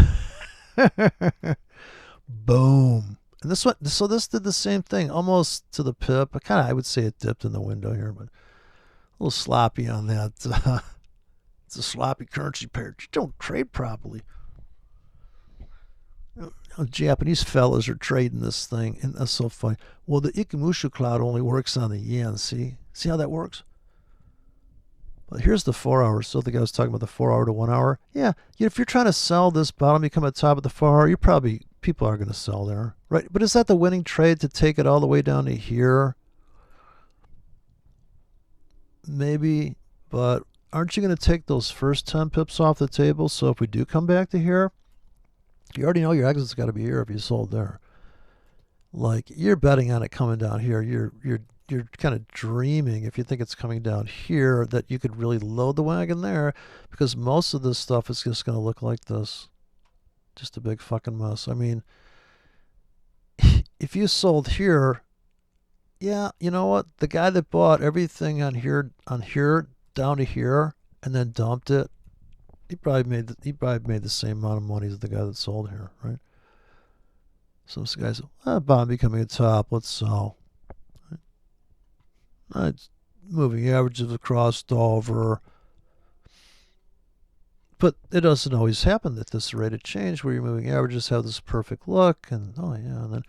Boom. And this one, so this did the same thing, almost to the pip. I would say it dipped in the window here, but a little sloppy on that. It's a sloppy currency pair. You don't trade properly. Japanese fellas are trading this thing, and that's so funny. Well, the Ikamushu cloud only works on the yen. See how that works? But here's the 4-hour. So the guy was talking about the 4-hour to 1 hour. Yeah, if you're trying to sell this bottom, you come at the top of the 4-hour, people are going to sell there, right? But is that the winning trade to take it all the way down to here? Maybe, but aren't you going to take those first 10 pips off the table? So if we do come back to here, you already know your exit's got to be here if you sold there. Like, you're betting on it coming down here. You're kind of dreaming, if you think it's coming down here, that you could really load the wagon there, because most of this stuff is just going to look like this. Just a big fucking mess. I mean, if you sold here, yeah, you know what? The guy that bought everything on here down to here and then dumped it, he probably made the same amount of money as the guy that sold here, right? So this guy's, bottom becoming a top, let's sell. Right? Moving averages have crossed over. But it doesn't always happen at this rate of change where your moving averages have this perfect look, and oh yeah, and then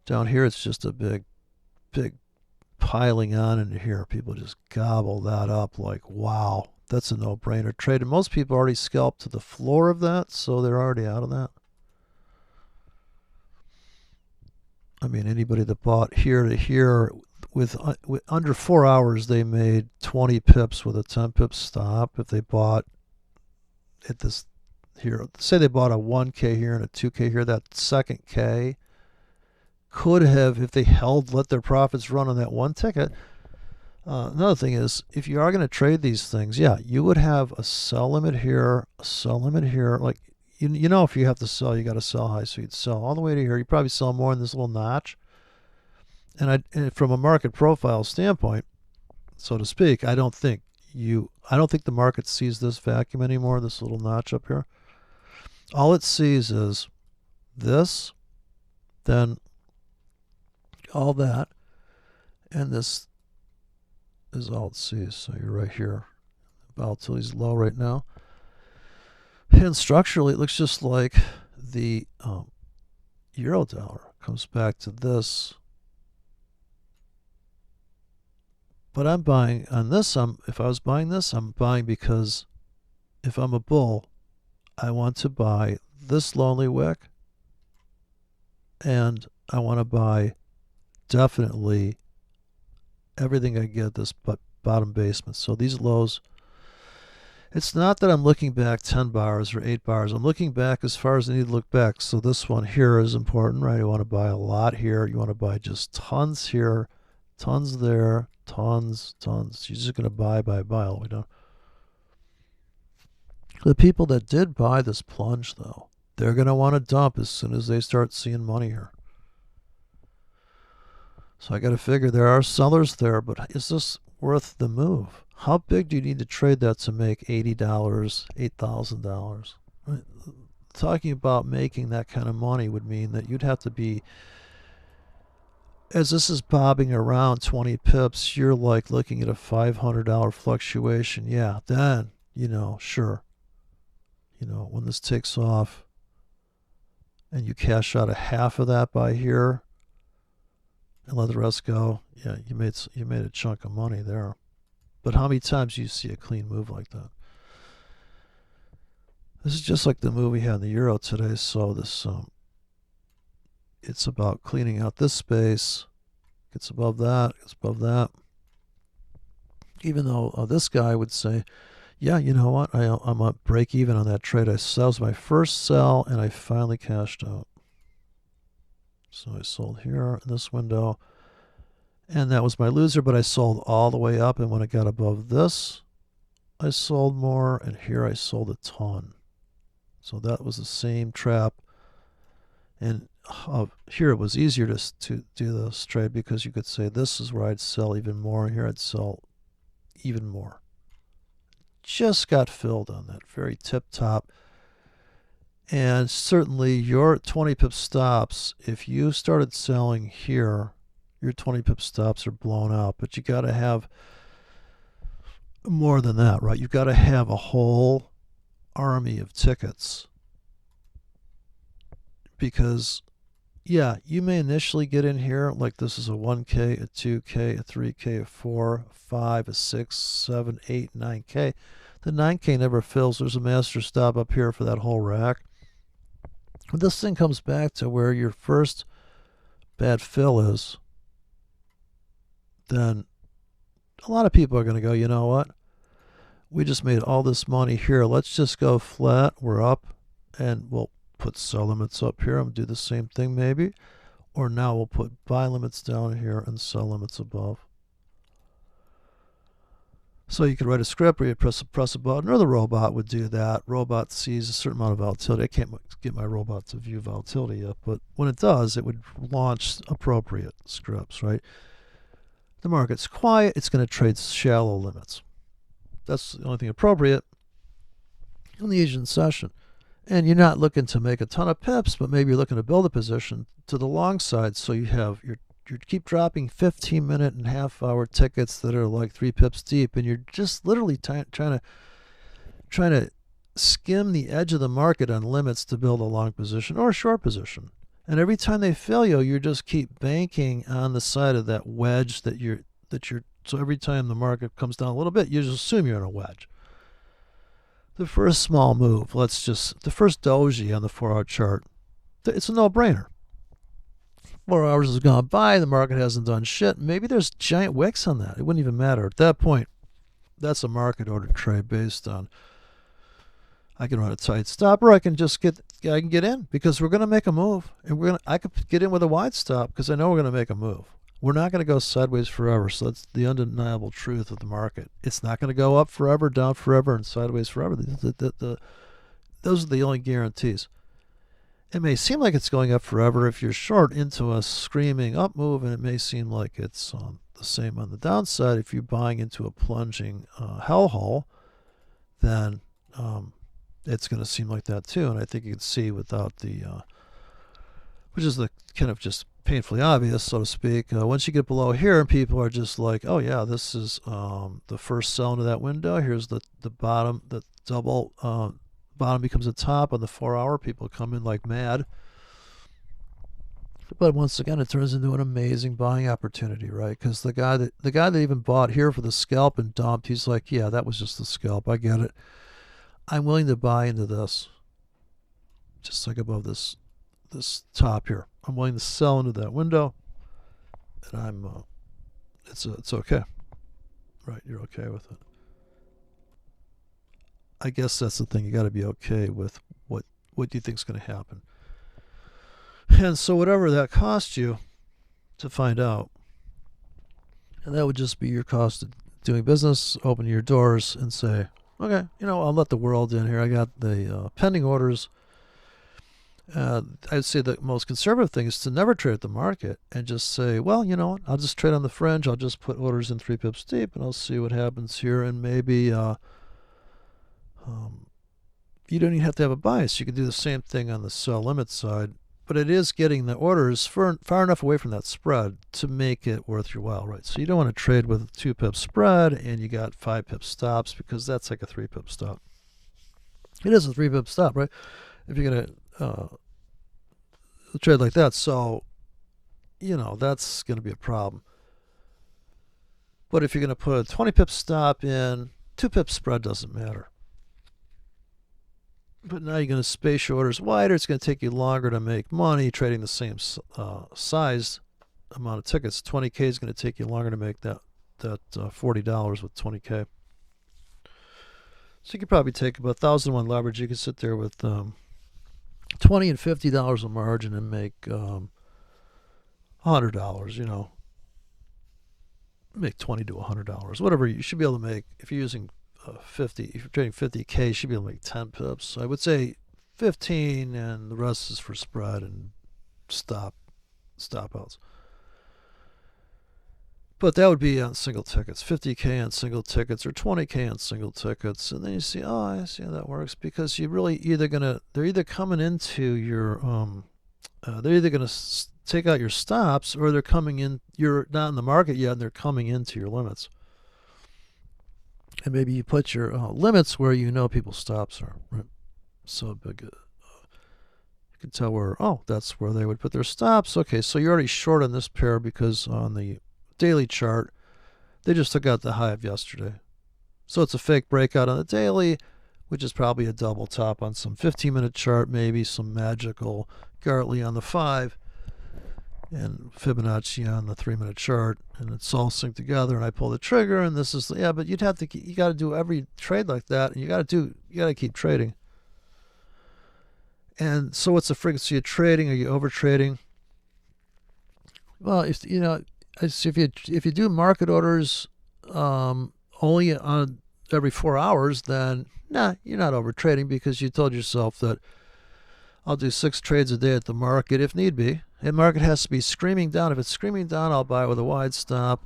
down here it's just a big piling on into here. People just gobble that up like, wow, that's a no-brainer trade. And most people already scalped to the floor of that, so they're already out of that. I mean, anybody that bought here to here with under 4 hours, they made 20 pips with a 10 pip stop. If they bought at this here, say they bought a 1K here and a 2K here, that second K could have, if they let their profits run on that one ticket. Another thing is, if you are going to trade these things, yeah, you would have a sell limit here, a sell limit here. Like, you know, if you have to sell, you got to sell high, so you'd sell all the way to here. You probably sell more in this little notch. And from a market profile standpoint, so to speak, I don't think the market sees this vacuum anymore, this little notch up here. All it sees is this, then all that, and this is all it sees. So you're right here. Volatility's low right now. And structurally, it looks just like the euro dollar. Comes back to this. But I'm buying on this. If I was buying this, I'm buying because if I'm a bull, I want to buy this lonely wick, and I want to buy definitely everything I get this bottom basement. So these lows, it's not that I'm looking back 10 bars or 8 bars. I'm looking back as far as I need to look back. So this one here is important, right? You want to buy a lot here. You want to buy just tons here, tons there, tons. You're just going to buy all the way down. The people that did buy this plunge, though, they're going to want to dump as soon as they start seeing money here. So I got to figure there are sellers there, but is this worth the move? How big do you need to trade that to make $80, $8,000? Right? Talking about making that kind of money would mean that you'd have to be, as this is bobbing around 20 pips, you're like looking at a $500 fluctuation. Yeah, then, sure. When this takes off and you cash out a half of that by here and let the rest go, yeah, you made a chunk of money there. But how many times do you see a clean move like that? This is just like the move we had in the euro today. So this it's about cleaning out this space. Gets above that, gets above that. Even though this guy would say, yeah, you know what, I'm at break even on that trade. That was my first sell, and I finally cashed out. So I sold here in this window, and that was my loser, but I sold all the way up, and when it got above this, I sold more, and here I sold a ton. So that was the same trap. And here it was easier to do this trade because you could say this is where I'd sell even more, and here I'd sell even more. Just got filled on that very tip top. And certainly your 20 pip stops, if you started selling here, your 20 pip stops are blown out. But you got to have more than that, right? You've got to have a whole army of tickets. Because, yeah, you may initially get in here like this is a 1K, a 2K, a 3K, a 4, a 5, a 6, 7, 8, 9K. The 9K never fills. There's a master stop up here for that whole rack. When this thing comes back to where your first bad fill is, then a lot of people are going to go, you know what? We just made all this money here. Let's just go flat. We're up, and we'll put sell limits up here and do the same thing maybe. Or now we'll put buy limits down here and sell limits above. So you could write a script where you press a button, or the robot would do that. Robot sees a certain amount of volatility. I can't get my robot to view volatility yet, but when it does, it would launch appropriate scripts, right? The market's quiet, it's going to trade shallow limits. That's the only thing appropriate in the Asian session. And you're not looking to make a ton of pips, but maybe you're looking to build a position to the long side, so you have you keep dropping 15-minute and half-hour tickets that are like 3 pips deep, and you're just literally trying to skim the edge of the market on limits to build a long position or a short position. And every time they fail you just keep banking on the side of that wedge that you're. So every time the market comes down a little bit, you just assume you're in a wedge. The first small move, the first doji on the 4-hour chart, it's a no-brainer. 4 hours has gone by, the market hasn't done shit. Maybe there's giant wicks on that. It wouldn't even matter. At that point, that's a market order trade based on I can run a tight stop, or I can get in because we're going to make a move, and I could get in with a wide stop because I know we're going to make a move. We're not going to go sideways forever, so that's the undeniable truth of the market. It's not going to go up forever, down forever, and sideways forever. Those are the only guarantees. It may seem like it's going up forever if you're short into a screaming up move, and it may seem like it's the same on the downside. If you're buying into a plunging hellhole, then it's going to seem like that too. And I think you can see without which is the kind of just painfully obvious, so to speak. Once you get below here, and people are just like, oh yeah, this is the first sell into that window. Here's the bottom, the double bottom becomes a top on the 4-hour. People come in like mad. But once again, it turns into an amazing buying opportunity, right? Because the guy that even bought here for the scalp and dumped, he's like, yeah, that was just the scalp. I get it. I'm willing to buy into this, just like above this top here. I'm willing to sell into that window, and it's okay, right? You're okay with it. I guess that's the thing. You got to be okay with what you think is going to happen. And so whatever that costs you to find out, and that would just be your cost of doing business, open your doors and say, okay, I'll let the world in here. I got the pending orders. I'd say the most conservative thing is to never trade at the market and just say, well, you know what, I'll just trade on the fringe. I'll just put orders in 3 pips deep, and I'll see what happens here. And maybe you don't even have to have a bias. You can do the same thing on the sell limit side, but it is getting the orders far enough away from that spread to make it worth your while, right? So you don't want to trade with a 2 pip spread and you got 5 pip stops, because that's like a 3 pip stop. It is a 3 pip stop, right? If you're going to trade like that. So, that's going to be a problem. But if you're going to put a 20 pip stop in, 2 pip spread doesn't matter. But now you're going to space your orders wider. It's going to take you longer to make money trading the same size amount of tickets. 20K is going to take you longer to make that that $40 with 20K. So you could probably take about 1,001 leverage. You could sit there with $20 and $50 a margin and make $100. Make $20 to $100, whatever you should be able to make. If you're using 50, if you're trading 50K, you should be able to make 10 pips. So I would say 15, and the rest is for spread and stop outs. But that would be on single tickets, 50K on single tickets or 20K on single tickets. And then you see, oh, I see how that works, because you really they're either coming into your, they're either going to take out your stops, or they're coming in, you're not in the market yet, and they're coming into your limits. And maybe you put your limits where people's stops are, right? So you can tell where, that's where they would put their stops. Okay, so you're already short on this pair because on the daily chart, they just took out the high of yesterday. So it's a fake breakout on the daily, which is probably a double top on some 15-minute chart, maybe some magical Gartley on the 5, and Fibonacci on the 3-minute chart, and it's all synced together, and I pull the trigger, and this is, but you got to do every trade like that, and you got to keep trading. And so what's the frequency of trading? Are you over trading? Well, if you do market orders only on every 4 hours, then you're not over trading, because you told yourself that I'll do 6 trades a day at the market if need be. And market has to be screaming down. If it's screaming down, I'll buy with a wide stop,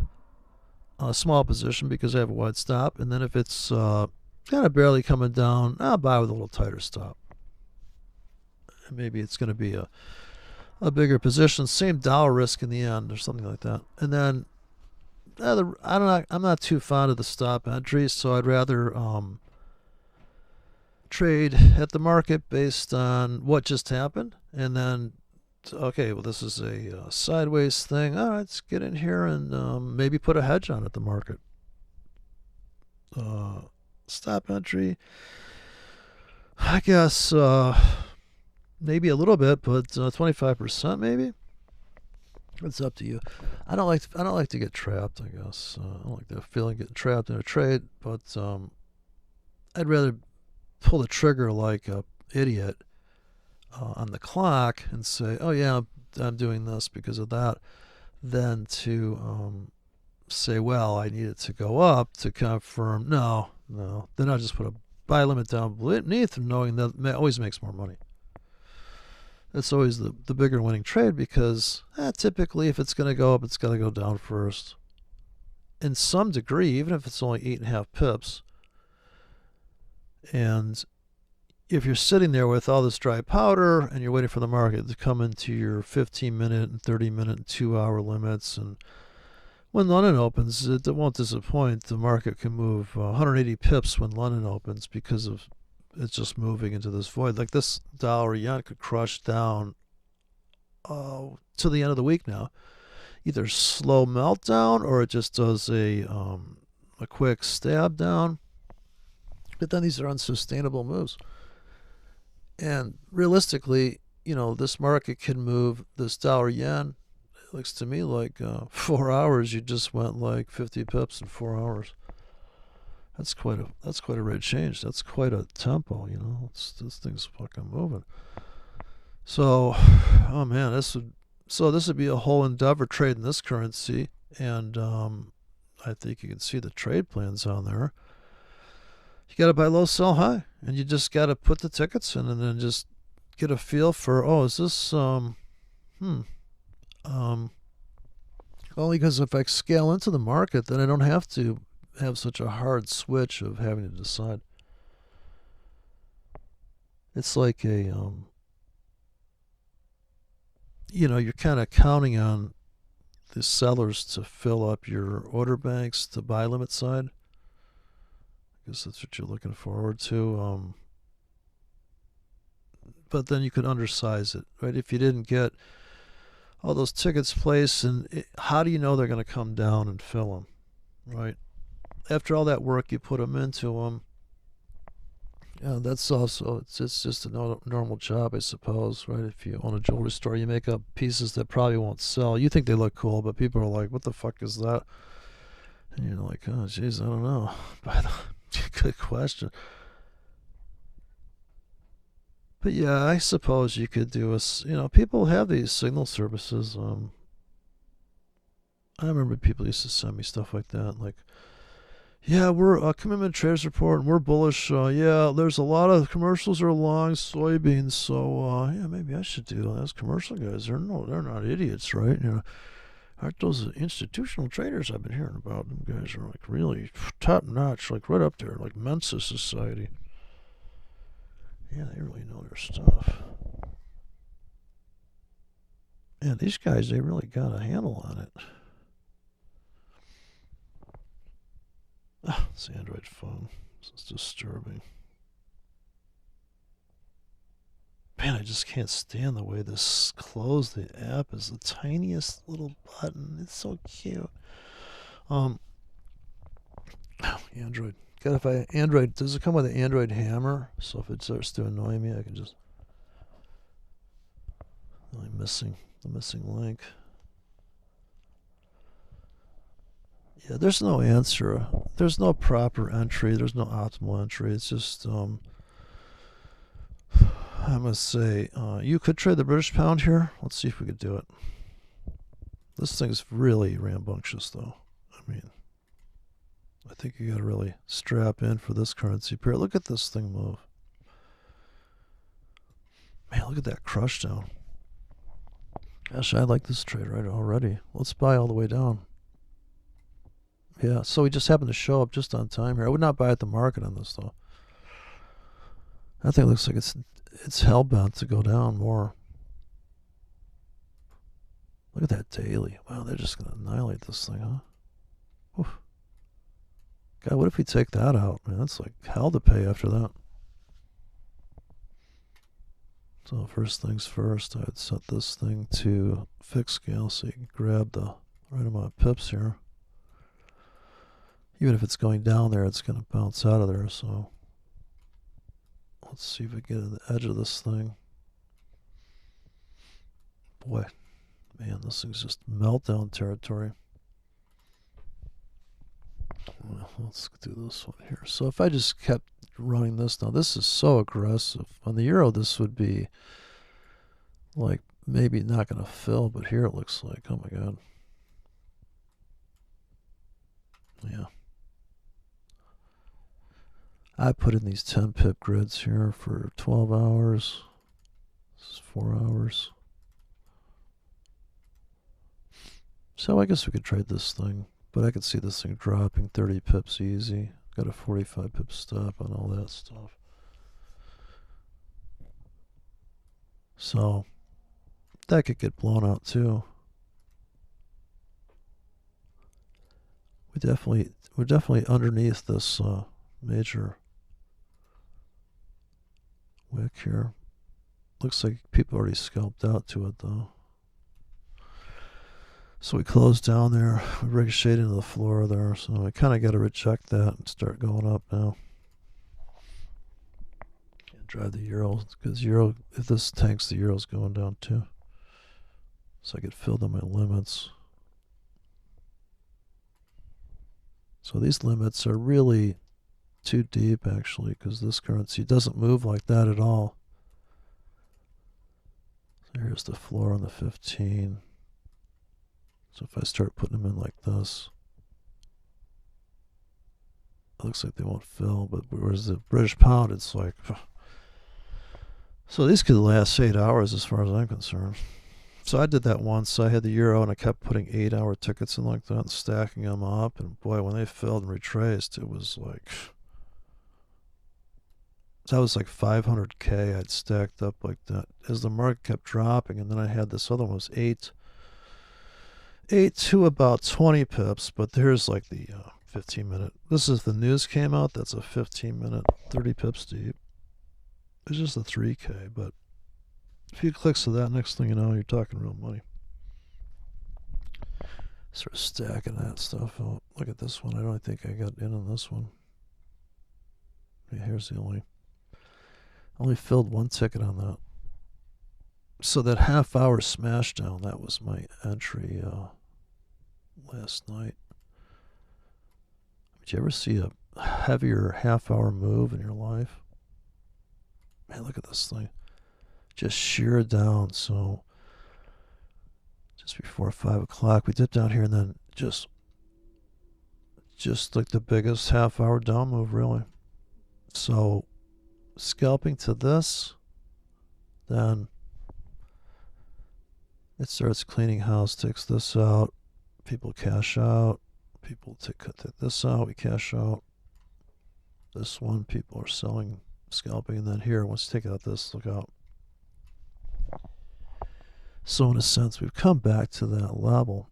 a small position because I have a wide stop. And then if it's kind of barely coming down, I'll buy with a little tighter stop. And maybe it's going to be a bigger position, same dollar risk in the end, or something like that. And then I'm not too fond of the stop entries, so I'd rather trade at the market based on what just happened, and then this is a sideways thing. All right, let's get in here and maybe put a hedge on at the market. Stop entry, I guess maybe a little bit, but 25% maybe. It's up to you. I don't like to get trapped, I guess. I don't like the feeling of getting trapped in a trade, but I'd rather pull the trigger like an idiot on the clock and say, oh yeah, I'm doing this because of that, than to say, well, I need it to go up to confirm. No. Then I'll just put a buy limit down beneath, knowing that it always makes more money. That's always the bigger winning trade, because typically if it's going to go up, it's got to go down first. In some degree, even if it's only 8.5 pips. And if you're sitting there with all this dry powder and you're waiting for the market to come into your 15-minute and 30-minute and 2-hour limits, and when London opens, it won't disappoint. The market can move 180 pips when London opens, because of it's just moving into this void. Like this dollar yen could crush down to the end of the week now. Either slow meltdown, or it just does a quick stab down. But then these are unsustainable moves. And realistically, this market can move this dollar yen. It looks to me like 4 hours. You just went like 50 pips in 4 hours. That's quite a rate of change. That's quite a tempo. This thing's fucking moving. So, oh man, this would be a whole endeavor trading this currency, and I think you can see the trade plans on there. You got to buy low, sell high, and you just got to put the tickets in, and then just get a feel for, is this only because if I scale into the market, then I don't have to have such a hard switch of having to decide. It's like you're kind of counting on the sellers to fill up your order banks to buy limit side. I guess that's what you're looking forward to. But then you could undersize it, right? If you didn't get all those tickets placed, and how do you know they're going to come down and fill them, right? After all that work you put them into them, that's also, it's just a normal job, I suppose, right? If you own a jewelry store, you make up pieces that probably won't sell. You think they look cool, but people are like, what the fuck is that? And you're like, oh, geez, I don't know. By the good question. But yeah, I suppose you could do people have these signal services. I remember people used to send me stuff like that, like, yeah, we're a commitment traders report, and we're bullish. Yeah, there's a lot of commercials are long soybeans, so yeah, maybe I should do those commercial guys. They're not idiots, right? Aren't those institutional traders I've been hearing about? Them guys are like really top notch, like right up there, like Mensa Society. Yeah, they really know their stuff. Yeah, these guys, they really got a handle on it. It's the Android phone. It's disturbing. Man, I just can't stand the way this close the app is the tiniest little button. It's so cute. Android. God, if I Android, does it come with an Android hammer? So if it starts to annoy me, I can just really the missing link. Yeah, there's no answer. There's no proper entry. There's no optimal entry. It's just I must say, you could trade the British pound here. Let's see if we could do it. This thing's really rambunctious, though. I mean, I think you got to really strap in for this currency pair. Look at this thing move. Man, look at that crush down. Gosh, I like this trade right already. Let's buy all the way down. Yeah, so we just happened to show up just on time here. I would not buy at the market on this, though. That thing looks like it's hell-bound to go down more. Look at that daily. Wow, they're just going to annihilate this thing, huh? Oof. God, what if we take that out? Man, that's like hell to pay after that. So first things first, I'd set this thing to fixed scale so you can grab the right amount of pips here. Even if it's going down there, it's going to bounce out of there, so let's see if we get to the edge of this thing. Boy, man, this thing's just meltdown territory. Well, let's do this one here. So if I just kept running this now, this is so aggressive. On the euro, this would be like maybe not going to fill, but here it looks like, oh my God. Yeah. I put in these 10 pip grids here for 12 hours. This is 4 hours. So I guess we could trade this thing, but I could see this thing dropping 30 pips easy. Got a 45 pip stop on all that stuff. So that could get blown out too. We're definitely underneath this major wick here. Looks like people already scalped out to it though. So we closed down there. We ricocheted into the floor there. So I kind of got to reject that and start going up now. Can't drive the euro because euro, if this tanks, the euro's going down too. So I could fill in my limits. So these limits are really too deep actually because this currency doesn't move like that at all. So here's the floor on the 15. So if I start putting them in like this, it looks like they won't fill, but whereas the British pound, it's like, so these could last 8 hours as far as I'm concerned. So I did that once. I had the euro and I kept putting 8-hour tickets in like that and stacking them up. And boy, when they filled and retraced, it was like, that was like 500K I'd stacked up like that as the market kept dropping. And then I had this other one was 8 to about 20 pips, but there's like the 15-minute. This is the news came out. That's a 15-minute, 30 pips deep. It's just a 3K, but a few clicks of that, next thing you know, you're talking real money. Start stacking that stuff out. Look at this one. I don't think I got in on this one. Yeah, here's the only filled one ticket on that. So that half-hour smash down, that was my entry last night. Did you ever see a heavier half-hour move in your life? Man, look at this thing. Just sheared down. So just before 5 o'clock, we dipped down here and then just like the biggest half-hour down move, really. So scalping to this, then it starts cleaning house, takes this out, people cash out, people take this out, we cash out. This one, people are selling, scalping, and then here, once you take out this, look out. So in a sense, we've come back to that level,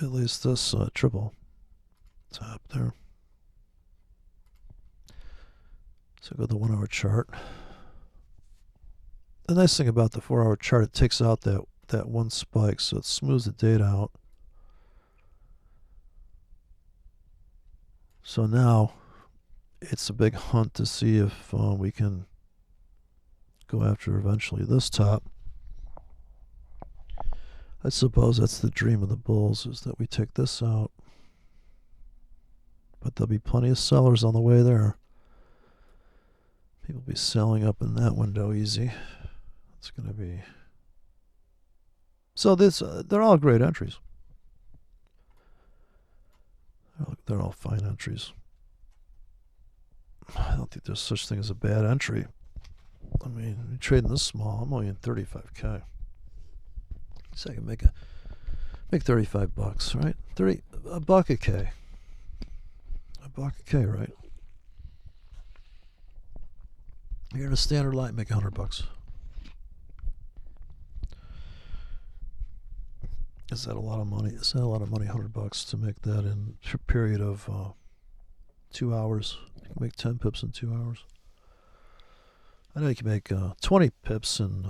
at least this triple top there. So go to the 1 hour chart. The nice thing about the 4 hour chart, it takes out that one spike, so it smooths the data out. So now it's a big hunt to see if we can go after eventually this top. I suppose that's the dream of the bulls, is that we take this out. But there'll be plenty of sellers on the way there. People will be selling up in that window easy. It's going to be... So this, they're all great entries. They're all fine entries. I don't think there's such thing as a bad entry. I mean, you're trading this small. I'm only in 35K. So I can make 35 bucks, right? A buck a K. A buck a K, right? You're in a standard line, make 100 bucks. Is that a lot of money? Is that a lot of money? 100 bucks to make that in a period of 2 hours. You can make 10 pips in 2 hours. I know you can make 20 pips in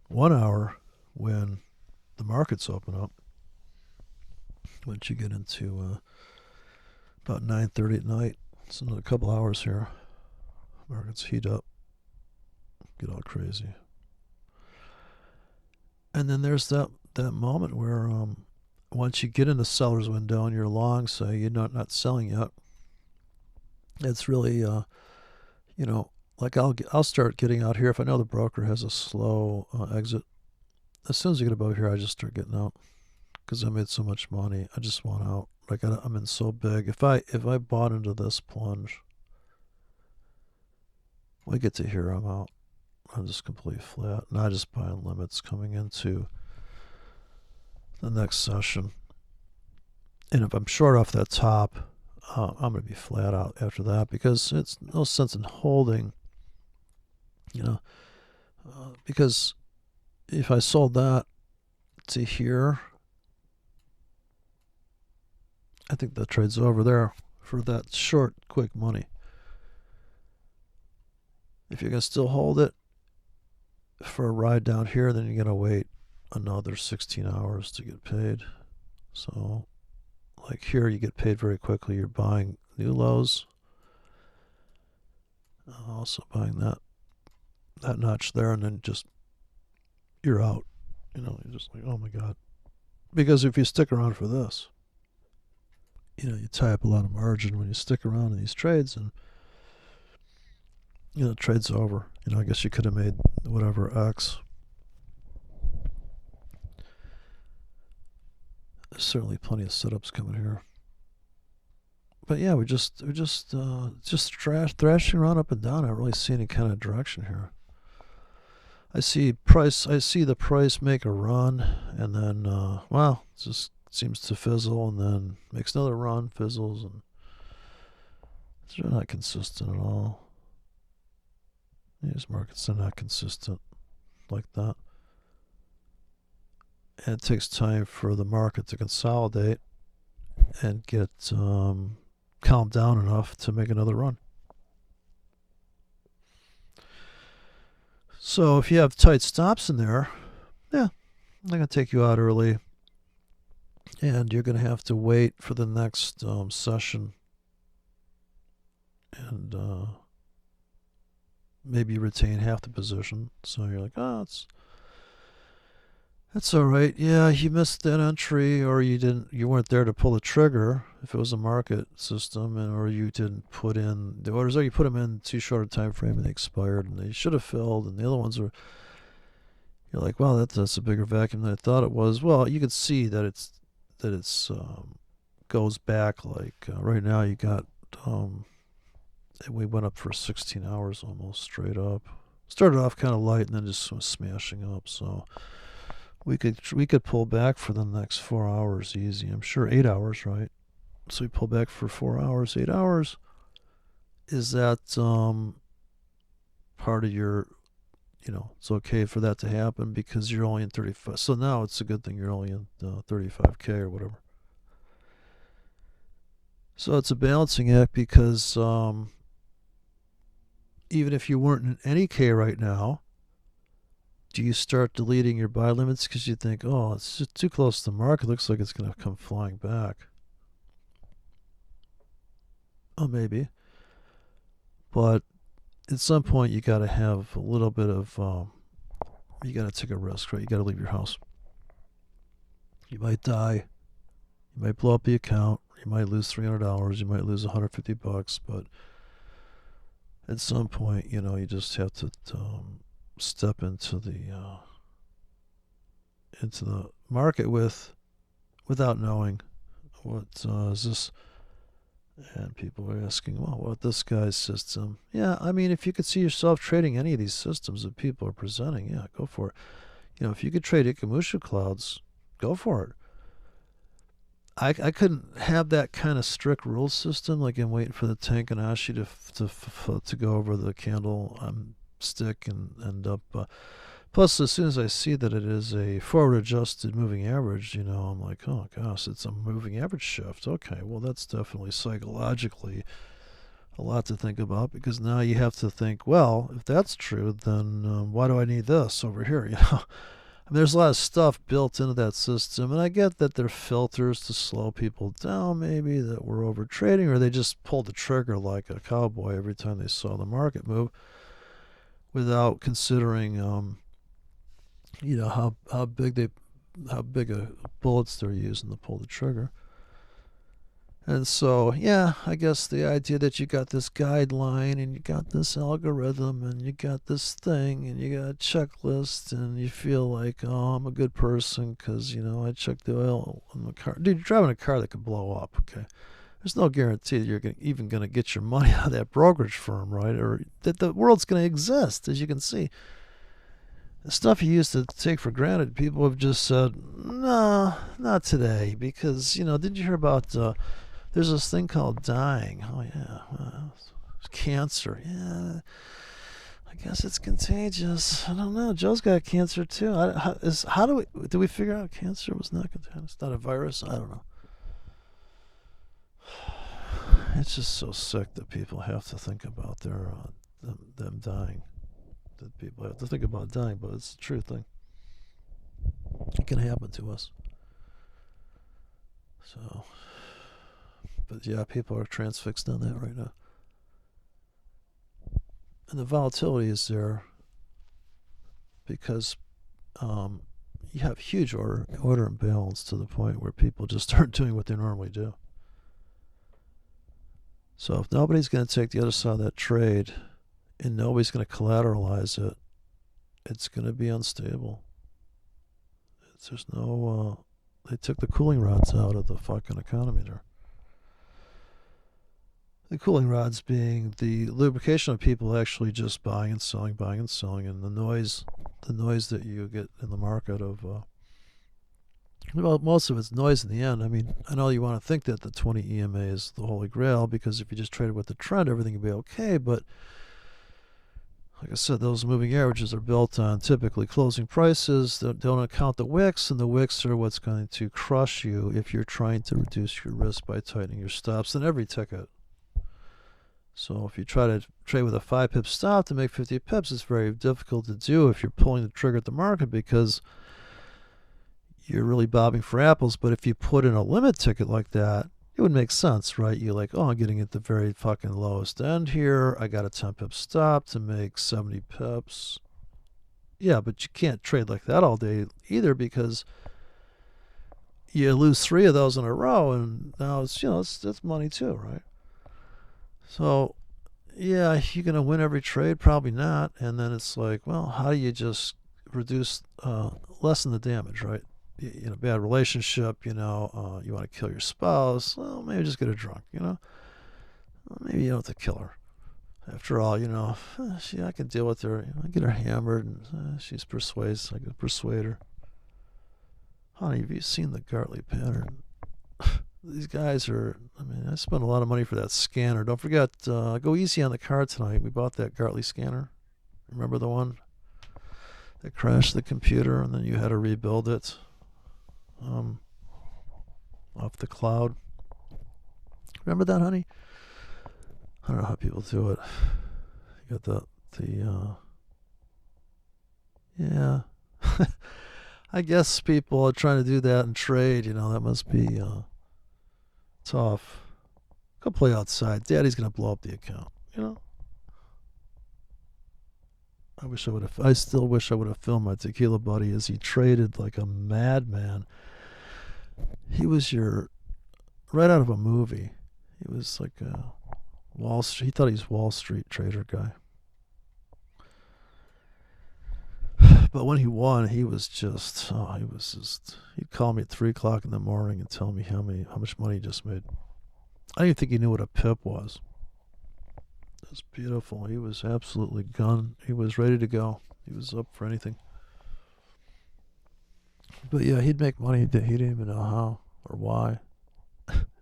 1 hour when the markets open up. Once you get into about 9:30 at night, it's another couple hours here. Markets heat up, get all crazy. And then there's that moment where once you get in the seller's window and you're long, so you're not selling yet, it's really like I'll start getting out here if I know the broker has a slow exit. As soon as I get above here, I just start getting out because I made so much money. I just want out. Like I'm in so big. If I bought into this plunge, when I get to here, I'm out. I'm just completely flat. And I just buy limits coming into the next session. And if I'm short off that top, I'm going to be flat out after that because it's no sense in holding, because if I sold that to here, I think the trade's over there for that short, quick money. If you can still hold it for a ride down here, then you're going to wait another 16 hours to get paid. So, like here, you get paid very quickly. You're buying new lows. Also buying that notch there, and then just you're out. You're just like, oh my God. Because if you stick around for this, you tie up a lot of margin when you stick around in these trades, and trade's over. I guess you could have made whatever X. There's certainly plenty of setups coming here. But yeah, we're just thrashing around up and down. I don't really see any kind of direction here. I see the price make a run, and then it just seems to fizzle, and then makes another run, fizzles, and it's really not consistent at all. These markets are not consistent like that. And it takes time for the market to consolidate and get calmed down enough to make another run. So if you have tight stops in there, yeah, they're going to take you out early. And you're going to have to wait for the next session. And maybe retain half the position. So you're like, That's all right. Yeah, you missed that entry, or you weren't there to pull the trigger if it was a market system, and or you didn't put in the orders, or you put them in too short a time frame and they expired, and they should have filled, and the other ones are. You're like, wow, that's a bigger vacuum than I thought it was. Well, you can see that it's goes back like right now. You got we went up for 16 hours almost straight up. Started off kind of light and then just was smashing up. So we could pull back for the next 4 hours easy. I'm sure 8 hours, right? So we pull back for 4 hours, 8 hours. Is that part of your? It's okay for that to happen because you're only in 35. So now it's a good thing you're only in 35K or whatever. So it's a balancing act because even if you weren't in any K right now, do you start deleting your buy limits because you think, oh, it's just too close to the mark. It looks like it's going to come flying back. Oh, maybe. But at some point, you got to have a little bit of, you got to take a risk, right? You got to leave your house. You might die. You might blow up the account. You might lose $300. You might lose $150. But at some point, you just have to step into the market without knowing what is this. And people are asking, well, what this guy's system? Yeah, I mean, if you could see yourself trading any of these systems that people are presenting, yeah, go for it. If you could trade Ikamusha clouds, go for it. I couldn't have that kind of strict rule system. Like I'm waiting for the Tankanashi to go over the candle stick and end up. Plus, as soon as I see that it is a forward adjusted moving average, I'm like, oh gosh, it's a moving average shift. Okay, well that's definitely psychologically a lot to think about because now you have to think, well, if that's true, then why do I need this over here? I mean, there's a lot of stuff built into that system, and I get that they're filters to slow people down, maybe that we're over trading, or they just pulled the trigger like a cowboy every time they saw the market move, without considering, how big a bullets they're using to pull the trigger. And so, yeah, I guess the idea that you got this guideline and you got this algorithm and you got this thing and you got a checklist and you feel like, oh, I'm a good person because, I checked the oil in the car. Dude, you're driving a car that could blow up, okay? There's no guarantee that you're even going to get your money out of that brokerage firm, right? Or that the world's going to exist, as you can see. The stuff you used to take for granted, people have just said, no, not today. Because, did you hear about... there's this thing called dying. Oh yeah, cancer. Yeah, I guess it's contagious. I don't know. Joe's got cancer too. How do we figure out cancer was not contagious? It's not a virus. I don't know. It's just so sick that people have to think about them dying. That people have to think about dying, but it's a true thing. It can happen to us. So. But yeah, people are transfixed on that right now. And the volatility is there because you have huge order imbalance to the point where people just aren't doing what they normally do. So if nobody's going to take the other side of that trade and nobody's going to collateralize it, it's going to be unstable. There's no... they took the cooling rods out of the fucking economy there. The cooling rods being the lubrication of people actually just buying and selling, and the noise that you get in the market of, well, most of it's noise in the end. I mean, I know you want to think that the 20 EMA is the holy grail because if you just trade it with the trend, everything will be okay. But like I said, those moving averages are built on typically closing prices. They don't account the wicks, and the wicks are what's going to crush you if you're trying to reduce your risk by tightening your stops in every ticket. So if you try to trade with a 5 pip stop to make 50 pips, it's very difficult to do if you're pulling the trigger at the market because you're really bobbing for apples. But if you put in a limit ticket like that, it would make sense, right? You're like, oh, I'm getting at the very fucking lowest end here. I got a 10 pip stop to make 70 pips. Yeah, but you can't trade like that all day either, because you lose three of those in a row, and now it's, that's money too, right? So yeah, you're gonna win every trade, probably not. And then it's like, well, how do you just reduce, lessen the damage, right? Bad relationship, you want to kill your spouse, well, maybe just get her drunk, well, maybe you don't have to kill her. After all, I can deal with her. I get her hammered, and she's persuasive. I can persuade her. Honey, have you seen the Gartley pattern? These guys are, I spent a lot of money for that scanner. Don't forget, go easy on the car tonight. We bought that Gartley scanner. Remember the one that crashed the computer and then you had to rebuild it off the cloud? Remember that, honey? I don't know how people do it. You got yeah. I guess people are trying to do that and trade, that must be tough. Go play outside. Daddy's going to blow up the account, I still wish I would have filmed my tequila buddy as he traded like a madman. He was right out of a movie. He was like a Wall Street. He thought he was Wall Street trader guy. But when he won, he was just, he'd call me at 3 o'clock in the morning and tell me how much money he just made. I didn't think he knew what a pip was. It was beautiful. He was absolutely gone. He was ready to go. He was up for anything. But yeah, he'd make money. He didn't even know how or why.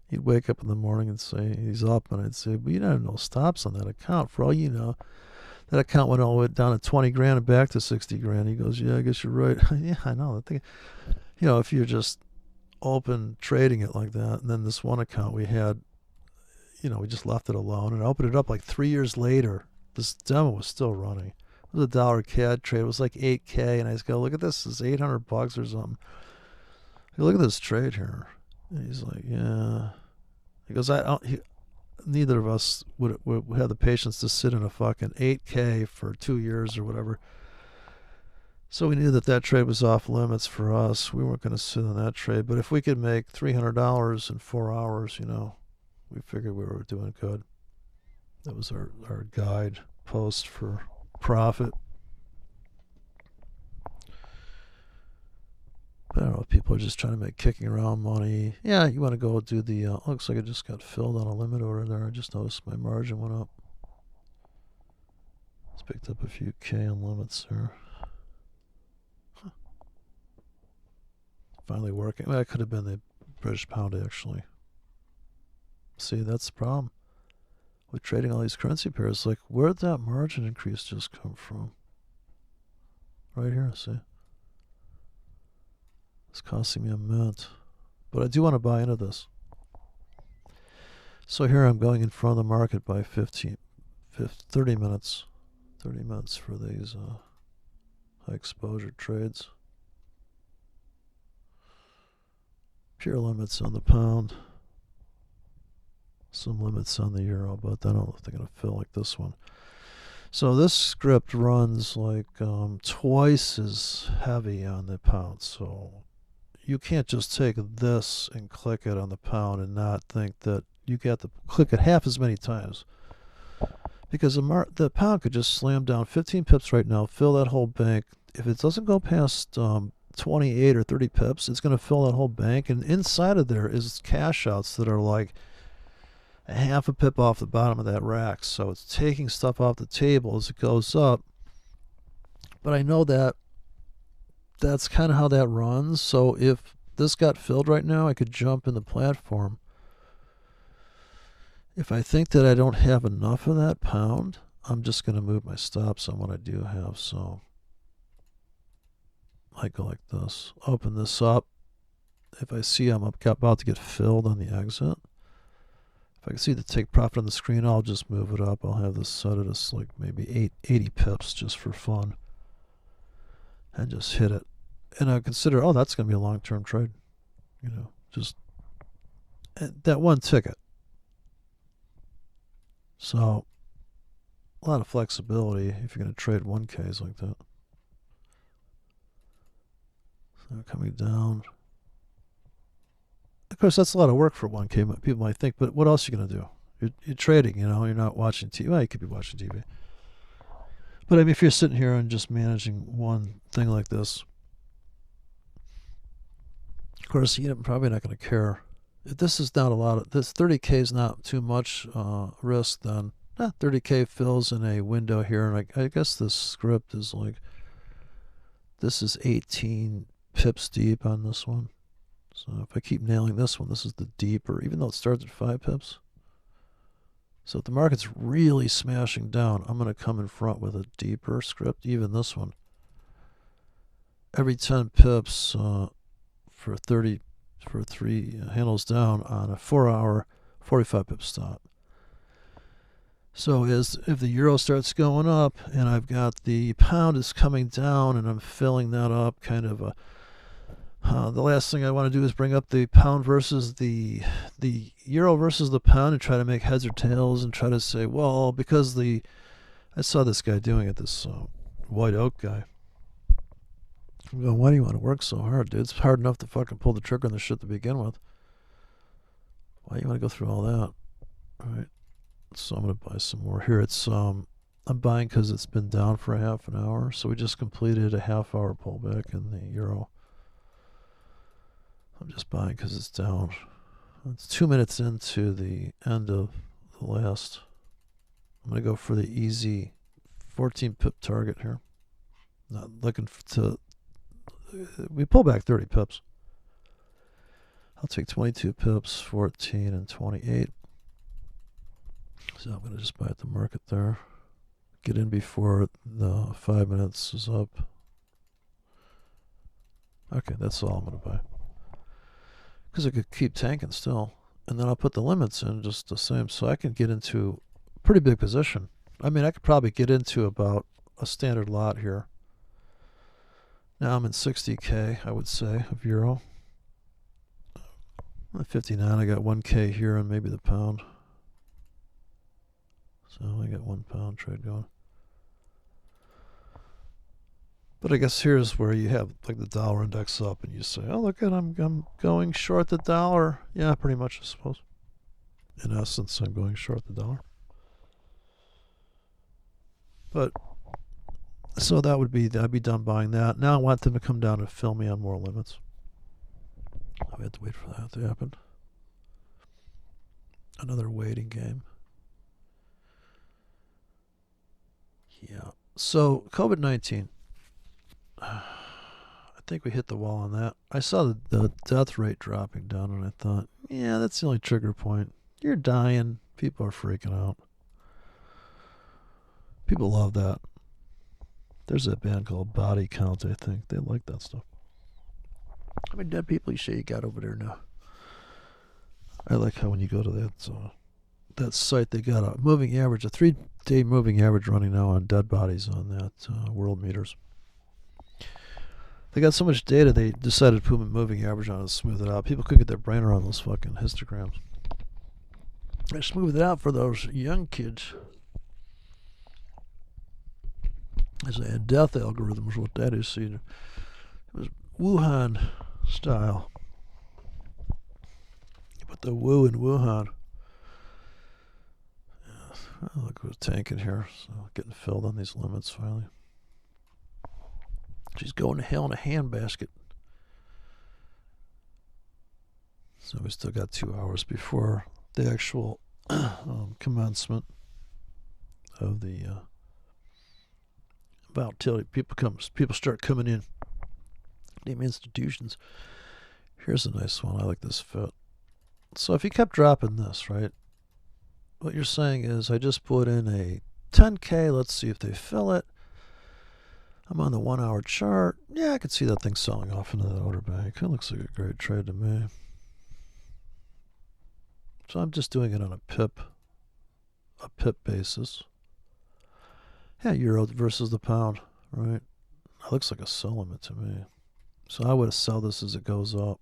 He'd wake up in the morning and say he's up, and I'd say, but you don't have no stops on that account. For all you know, that account went all the way down to 20 grand and back to 60 grand. He goes, yeah, I guess you're right. Yeah, I know. If you're just open trading it like that, and then this one account we had, we just left it alone, and I opened it up like 3 years later. This demo was still running. It was $1 CAD trade. It was like 8K, and I just go, look at this. It's $800 or something. I go, look at this trade here. And he's like, yeah. He goes, neither of us would have the patience to sit in a fucking 8K for 2 years or whatever. So we knew that trade was off limits for us. We weren't going to sit on that trade. But if we could make $300 in 4 hours, we figured we were doing good. That was our guide post for profit. I don't know if people are just trying to make kicking around money. Yeah, you want to go do the, looks like it just got filled on a limit order there. I just noticed my margin went up. It's picked up a few K on limits there. Huh. Finally working. Well, that could have been the British pound, actually. See, that's the problem with trading all these currency pairs. Like, where'd that margin increase just come from? Right here, see? It's costing me a mint. But I do want to buy into this. So here I'm going in front of the market by 30 minutes. 30 minutes for these high exposure trades. Pure limits on the pound. Some limits on the euro, but I don't know if they're going to fill like this one. So this script runs like twice as heavy on the pound. So you can't just take this and click it on the pound and not think that you got to click it half as many times. Because the pound could just slam down 15 pips right now, fill that whole bank. If it doesn't go past 28 or 30 pips, it's going to fill that whole bank. And inside of there is cash outs that are like a half a pip off the bottom of that rack. So it's taking stuff off the table as it goes up. But I know that that's kind of how that runs. So if this got filled right now, I could jump in the platform. If I think that I don't have enough of that pound, I'm just going to move my stops on what I do have. So I go like this. Open this up. If I see I'm about to get filled on the exit, if I can see the take profit on the screen, I'll just move it up. I'll have this set it as like maybe 80 pips just for fun. And just hit it. And I consider, that's going to be a long-term trade. Just that one ticket. So a lot of flexibility if you're going to trade 1Ks like that. So coming down. Of course, that's a lot of work for 1K, people might think, but what else are you going to do? You're trading, you know, you're not watching TV. Well, you could be watching TV. But I mean, if you're sitting here and just managing one thing like this, of course, you're probably not going to care. If this is not a lot of, this 30K is not too much risk, then 30K fills in a window here. And I guess this script is like, this is 18 pips deep on this one. So if I keep nailing this one, this is the deeper, even though it starts at 5 pips. So if the market's really smashing down, I'm going to come in front with a deeper script, even this one. Every 10 pips for 3 handles down on a 4-hour 45 pip stop. So if the euro starts going up and I've got the pound is coming down and I'm filling that up, kind of the last thing I want to do is bring up the pound versus the euro versus the pound and try to make heads or tails and try to say, well, because I saw this guy doing it, this White Oak guy. I'm going, why do you want to work so hard, dude? It's hard enough to fucking pull the trigger on the shit to begin with. Why do you want to go through all that? All right. So I'm going to buy some more here. It's I'm buying because it's been down for a half an hour. So we just completed a half-hour pullback in the euro. I'm just buying because it's down. It's 2 minutes into the end of the last. I'm going to go for the easy 14 pip target here. Not looking to. We pull back 30 pips. I'll take 22 pips, 14 and 28. So I'm going to just buy at the market there. Get in before the 5 minutes is up. Okay, that's all I'm going to buy. Because I could keep tanking still. And then I'll put the limits in just the same. So I can get into a pretty big position. I mean, I could probably get into about a standard lot here. Now I'm in 60K, I would say, of euro. At 59, I got 1K here and maybe the pound. So I got 1 pound trade going. But I guess here's where you have like the dollar index up and you say, oh, look at I'm going short the dollar. Yeah, pretty much, I suppose. In essence, I'm going short the dollar. But so I'd be done buying that. Now I want them to come down and fill me on more limits. I have to wait for that to happen. Another waiting game. Yeah. So COVID-19. I think we hit the wall on that. I saw the death rate dropping down and I thought, yeah, that's the only trigger point. You're dying. People are freaking out. People love that. There's a band called Body Count, I think. They like that stuff. How many dead people you say you got over there now? I like how when you go to that site, they got a moving average, a 3-day moving average running now on dead bodies on that world meters. They got so much data, they decided to put a moving average on it to smooth it out. People couldn't get their brain around those fucking histograms. They smoothed it out for those young kids. As a death algorithm is what that is. See, it was Wuhan style. You put the Wu in Wuhan. Yeah. Oh, look, we're tanking here. So getting filled on these limits finally. She's going to hell in a handbasket. So we still got 2 hours before the actual commencement of the volatility. People start coming in. Name institutions. Here's a nice one. I like this fit. So if you kept dropping this, right? What you're saying is, I just put in a 10K. Let's see if they fill it. I'm on the 1 hour chart. Yeah, I could see that thing selling off into that order bank. It looks like a great trade to me. So I'm just doing it on a pip basis. Yeah, euro versus the pound, right? That looks like a sell limit to me. So I would sell this as it goes up.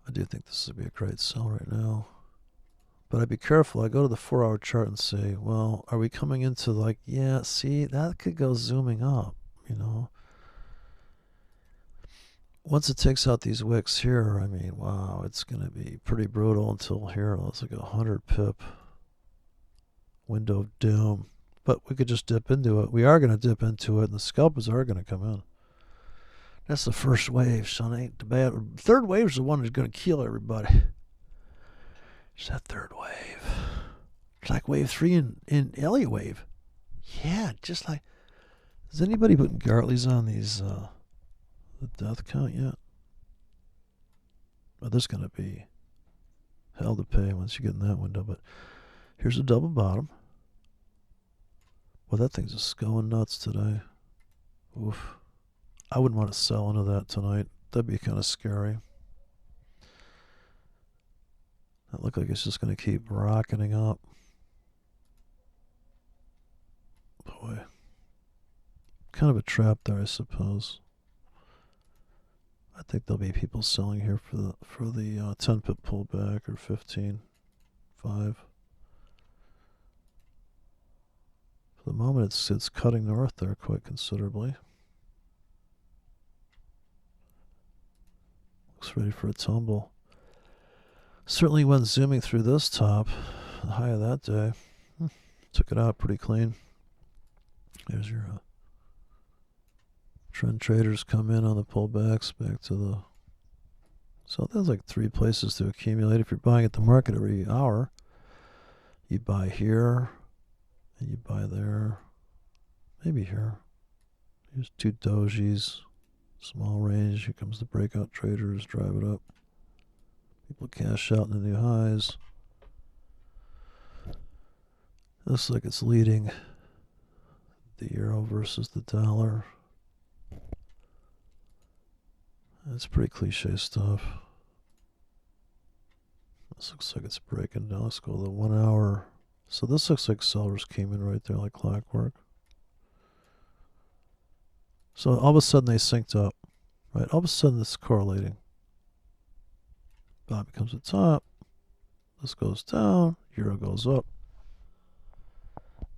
I do think this would be a great sell right now. But I'd be careful. I go to the 4 hour chart and say, well, are we coming into like, yeah, see, that could go zooming up, you know. once it takes out these wicks here, I mean, wow, it's going to be pretty brutal until here. It's like 100 pip window of doom. But we could just dip into it. We are going to dip into it, and the scalpers are going to come in. That's the first wave, son. Ain't the bad. Third wave is the one that's going to kill everybody. It's that third wave. It's like wave 3 in Elliott wave. Yeah, just like. Has anybody put Gartleys on these the death count yet? Well, there's going to be hell to pay once you get in that window. But here's a double bottom. Well, that thing's just going nuts today. Oof. I wouldn't want to sell into that tonight. That'd be kind of scary. That looked like it's just going to keep rocketing up. Boy. Kind of a trap there, I suppose. I think there'll be people selling here for the 10 pip pullback or 15, 5. For the moment, it's cutting north there quite considerably. Looks ready for a tumble. Certainly went zooming through this top, the high of that day. Took it out pretty clean. There's your trend traders come in on the pullbacks back to the. So there's like 3 places to accumulate. If you're buying at the market every hour, you buy here, and you buy there, maybe here. Here's 2 dojis, small range. Here comes the breakout traders, drive it up. People cash out in the new highs. Looks like it's leading the euro versus the dollar. That's pretty cliche stuff. This looks like it's breaking down. Let's go to the 1 hour. So this looks like sellers came in right there like clockwork. So all of a sudden they synced up. Right? All of a sudden it's correlating. Bob becomes the top. This goes down. Euro goes up.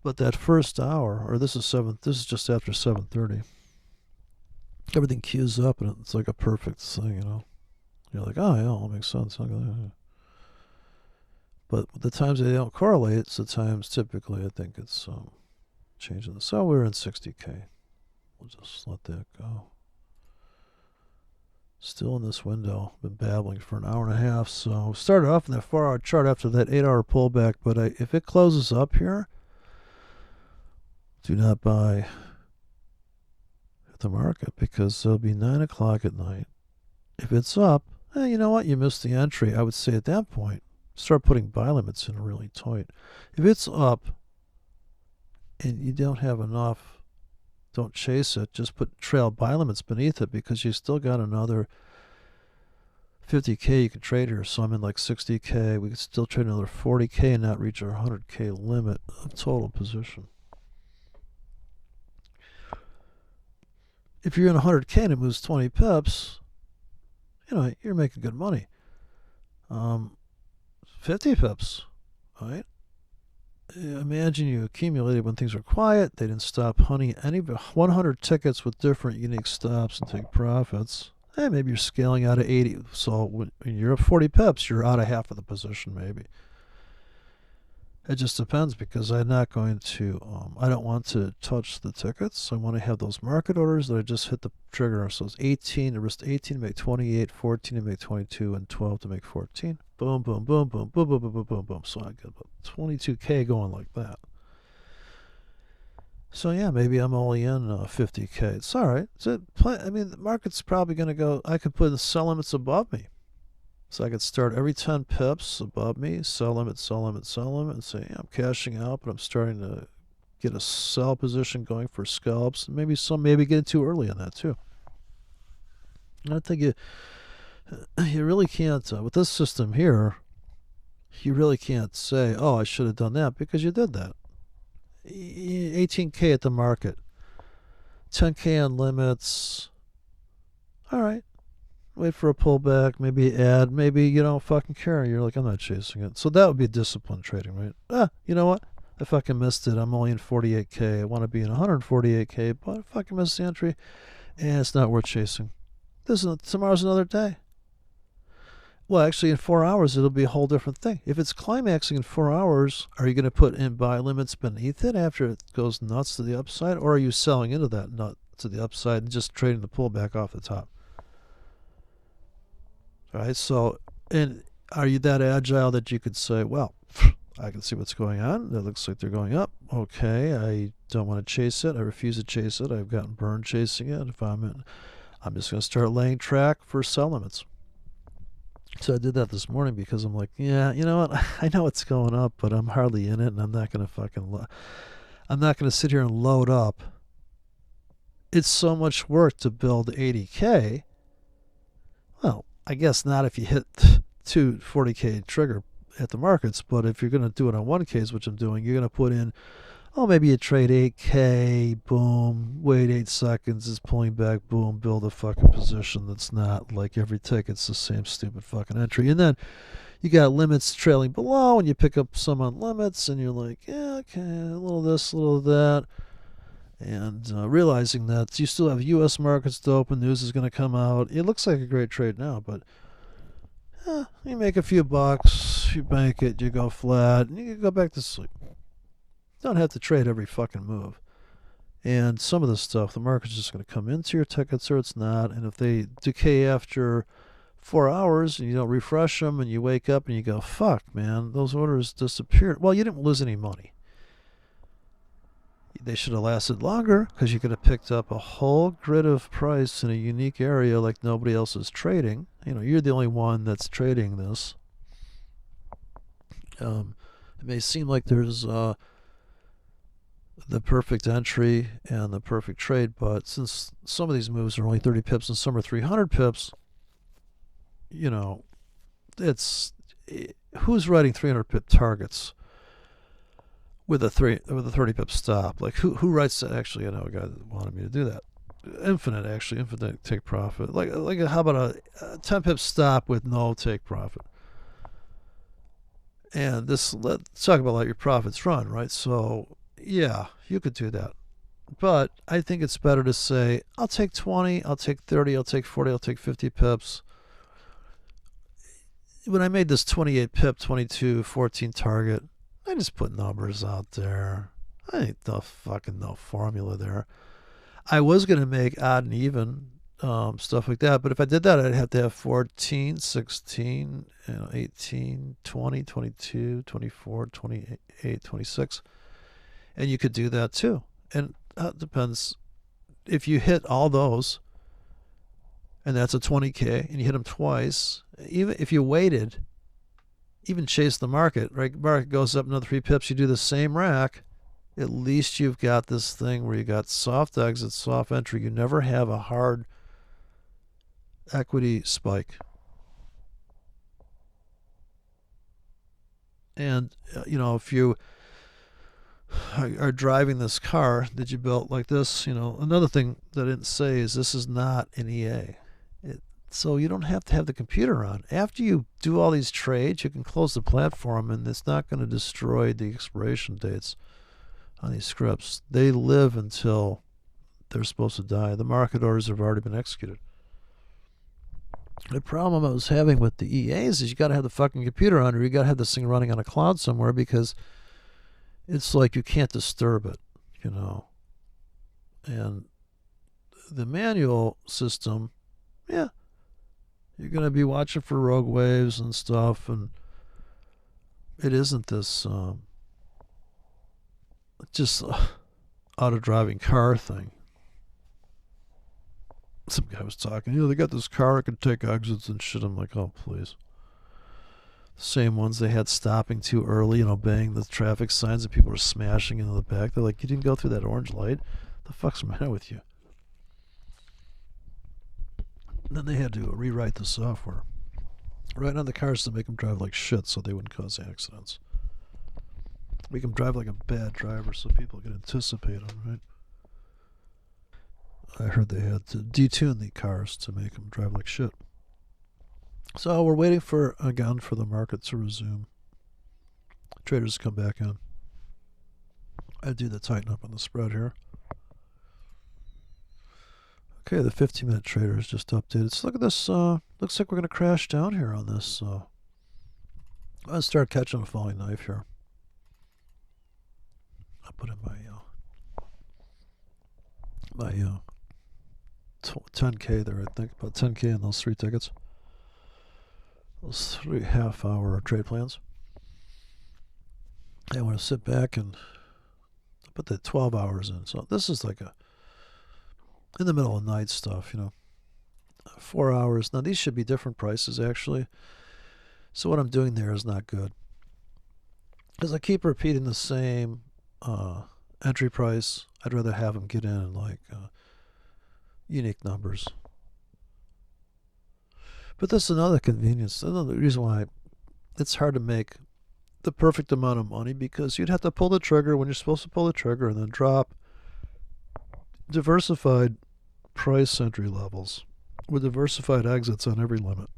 But that first hour, or this is just after 7:30. Everything queues up and it's like a perfect thing, you know. You're like, oh yeah, all makes sense. But the times they don't correlate, it's the times typically I think it's changing. So we're in 60K. We'll just let that go. Still in this window. Been babbling for an hour and a half. So started off in that 4-hour chart after that 8-hour pullback. But if it closes up here, do not buy at the market because it'll be 9 o'clock at night. If it's up, you know what? You missed the entry. I would say at that point, start putting buy limits in really tight. If it's up and you don't have enough, don't chase it. Just put trail buy limits beneath it because you still got another 50K you can trade here. So I'm in like 60K. We could still trade another 40K and not reach our 100K limit of total position. If you're in 100K and it moves 20 pips, you know, you're making good money. 50 pips, right? Imagine you accumulated when things were quiet. They didn't stop hunting any 100 tickets with different unique stops and take profits. Maybe you're scaling out of 80. So when you're at 40 pips, you're out of half of the position maybe. It just depends because I'm not going to, I don't want to touch the tickets. I want to have those market orders that I just hit the trigger. So it's 18 to risk 18 to make 28, 14 to make 22, and 12 to make 14. Boom, boom, boom, boom, boom, boom, boom, boom, boom, boom. So I get about 22K going like that. So yeah, maybe I'm only in 50K. It's all right. I mean, the market's probably going to go, I could put the sell limits above me. So I could start every 10 pips above me, sell limit, sell limit, sell limit, and say, yeah, I'm cashing out, but I'm starting to get a sell position going for scalps. Maybe get it too early on that too. I think you really can't, with this system here, you really can't say, oh, I should have done that because you did that. 18K at the market, 10K on limits. All right. Wait for a pullback, maybe add, maybe you don't fucking care. You're like, I'm not chasing it. So that would be disciplined trading, right? You know what? I fucking missed it. I'm only in 48K. I want to be in 148K, but I fucking missed the entry, and it's not worth chasing. Tomorrow's another day. Well, actually, in 4 hours, it'll be a whole different thing. If it's climaxing in 4 hours, are you going to put in buy limits beneath it after it goes nuts to the upside? Or are you selling into that nut to the upside and just trading the pullback off the top? All right, so, and are you that agile that you could say, well, I can see what's going on. It looks like they're going up. Okay, I don't want to chase it. I refuse to chase it. I've gotten burned chasing it. If I'm just going to start laying track for sell limits. So I did that this morning because I'm like, yeah, you know what? I know it's going up, but I'm hardly in it, and I'm not going to sit here and load up. It's so much work to build 80K. Well, I guess not if you hit 240K trigger at the markets, but if you're going to do it on 1Ks, which I'm doing, you're going to put in, maybe you trade 8K, boom, wait 8 seconds, it's pulling back, boom, build a fucking position that's not like every ticket's the same stupid fucking entry. And then you got limits trailing below, and you pick up some on limits, and you're like, yeah, okay, a little of this, a little of that. And realizing that you still have U.S. markets to open, news is going to come out. It looks like a great trade now, but you make a few bucks, you bank it, you go flat, and you can go back to sleep. Don't have to trade every fucking move. And some of this stuff, the market's just going to come into your tickets or it's not. And if they decay after 4 hours and you don't refresh them and you wake up and you go, fuck, man, those orders disappeared. Well, you didn't lose any money. They should have lasted longer because you could have picked up a whole grid of price in a unique area like nobody else is trading. You're the only one that's trading this. It may seem like there's the perfect entry and the perfect trade, but since some of these moves are only 30 pips and some are 300 pips, it's who's writing 300 pip targets with a 30 pip stop? Like who writes that? Actually, I know a guy that wanted me to do that. Infinite take profit. Like how about a 10 pip stop with no take profit? And let's talk about let your profits run, right? So yeah, you could do that. But I think it's better to say, I'll take 20, I'll take 30, I'll take 40, I'll take 50 pips. When I made this 28 pip, 22, 14 target, I just put numbers out there. I ain't no formula there. I was going to make odd and even stuff like that, but if I did that, I'd have to have 14, 16, 18, 20, 22, 24, 28, 26. And you could do that too. And it depends. If you hit all those, and that's a 20K, and you hit them twice, even if you waited, even chase the market, right? Market goes up another 3 pips, you do the same rack, at least you've got this thing where you got soft exit, soft entry. You never have a hard equity spike. And, if you are driving this car that you built like this, another thing that I didn't say is this is not an EA. So you don't have to have the computer on. After you do all these trades, you can close the platform and it's not going to destroy the expiration dates on these scripts. They live until they're supposed to die. The market orders have already been executed. The problem I was having with the EAs is you got to have the fucking computer on, or you got to have this thing running on a cloud somewhere, because it's like you can't disturb it, And the manual system, yeah, you're going to be watching for rogue waves and stuff, and it isn't this just auto-driving car thing. Some guy was talking, they got this car that can take exits and shit. I'm like, oh, please. The same ones they had stopping too early and obeying the traffic signs, and people were smashing into the back. They're like, you didn't go through that orange light? The fuck's the matter with you? And then they had to rewrite the software right on the cars to make them drive like shit so they wouldn't cause accidents. Make them drive like a bad driver so people could anticipate them, right? I heard they had to detune the cars to make them drive like shit. So we're waiting for the market to resume. Traders come back in. I do the tighten up on the spread here. Okay, the 15-minute trader is just updated. So look at this. Looks like we're going to crash down here on this. Let's start catching a falling knife here. I'll put in my 10K there, I think. About 10K in those 3 tickets. Those 3 half-hour trade plans. I want to sit back and put the 12 hours in. So this is like in the middle of the night stuff, 4 hours. Now these should be different prices actually. So what I'm doing there is not good. Because I keep repeating the same entry price. I'd rather have them get in like unique numbers. But this is another convenience. Another reason why it's hard to make the perfect amount of money, because you'd have to pull the trigger when you're supposed to pull the trigger and then drop diversified price entry levels with diversified exits on every limit.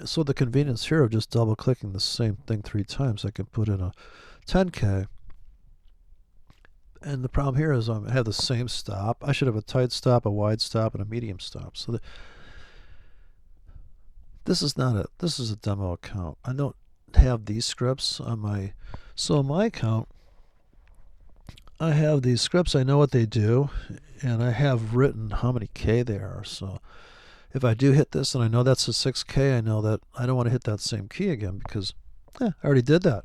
So the convenience here of just double clicking the same thing 3 times, I can put in a 10K. And the problem here is I have the same stop. I should have a tight stop, a wide stop, and a medium stop. So this is a demo account. I don't have these scripts on my, so on my account I have these scripts. I know what they do, and I have written how many K they are. So if I do hit this and I know that's a 6K, I know that I don't want to hit that same key again because I already did that.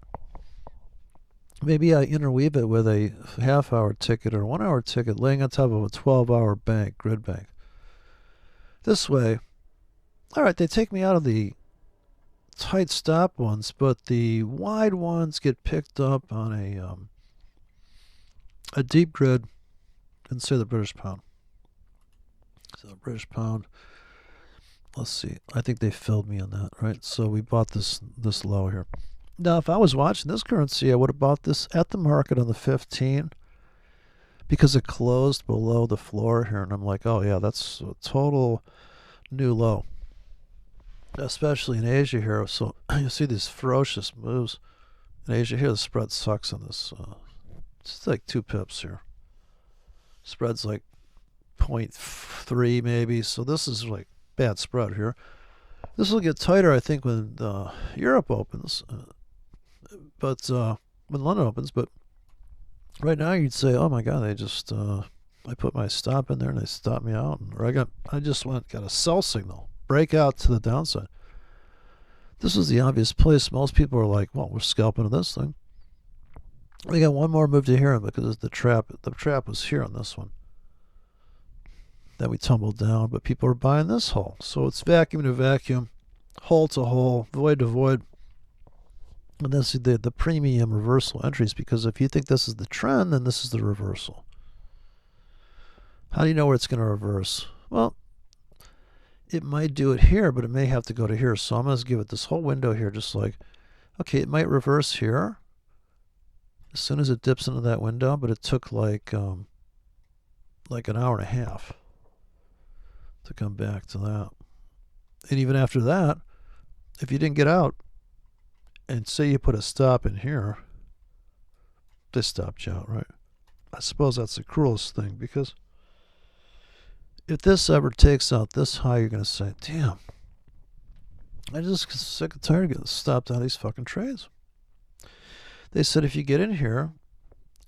Maybe I interweave it with a half-hour ticket or 1-hour ticket laying on top of a 12-hour bank, grid bank. This way, all right, they take me out of the tight stop ones, but the wide ones get picked up on a deep grid, and say the British pound. So the British pound, let's see, I think they filled me on that, right? So we bought this low here. Now, if I was watching this currency, I would have bought this at the market on the 15 because it closed below the floor here. And I'm like, oh, yeah, that's a total new low, especially in Asia here. So you see these ferocious moves in Asia here. The spread sucks on this. It's like 2 pips here. Spread's like 0.3 maybe. So this is like bad spread here. This will get tighter, I think, when Europe opens. But when London opens, but right now you'd say, oh my God, they just I put my stop in there and they stopped me out, or I just got a sell signal, breakout to the downside. This is the obvious place. Most people are like, well, we're scalping to this thing. We got one more move to here because the trap was here on this one. Then we tumbled down, but people are buying this hole. So it's vacuum to vacuum, hole to hole, void to void. And this is the premium reversal entries, because if you think this is the trend, then this is the reversal. How do you know where it's going to reverse? Well, it might do it here, but it may have to go to here. So I'm going to give it this whole window here, just like, okay, it might reverse here as soon as it dips into that window, but it took like an hour and a half to come back to that. And even after that, if you didn't get out, and say you put a stop in here, they stopped you out, right? I suppose that's the cruelest thing, because if this ever takes out this high, you're going to say, damn, I just sick and tired of getting stopped out of these fucking trades. They said if you get in here,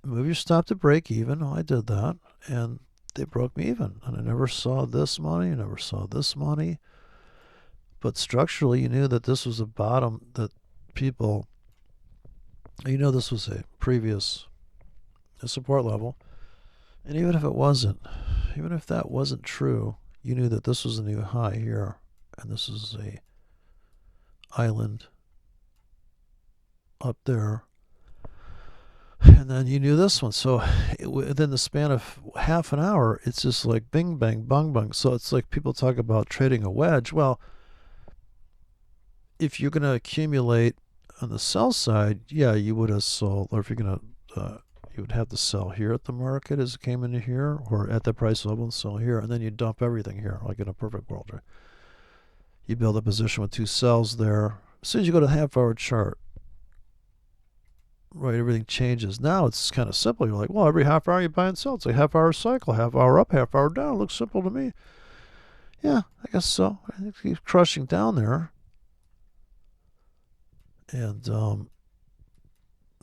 move your stop to break even. Oh, I did that, and they broke me even. And I never saw this money, I never saw this money. But structurally, you knew that this was a bottom, that people, this was a previous support level. And even if it wasn't, even if that wasn't true, you knew that this was a new high here, and this is a island up there. And then you knew this one. So within the span of half an hour, it's just like bing, bang, bang, bang. So it's like people talk about trading a wedge. Well, if you're going to accumulate on the sell side, yeah, you would have sold, or if you're going to, you would have to sell here at the market as it came into here, or at the price level and sell here, and then you dump everything here, like in a perfect world, right? You build a position with 2 sells there. As soon as you go to the half-hour chart, right? Everything changes. Now it's kind of simple. You're like, well, every half hour you buy and sell. It's a half hour cycle, half hour up, half hour down. It looks simple to me. Yeah, I guess so. I think he's crushing down there. And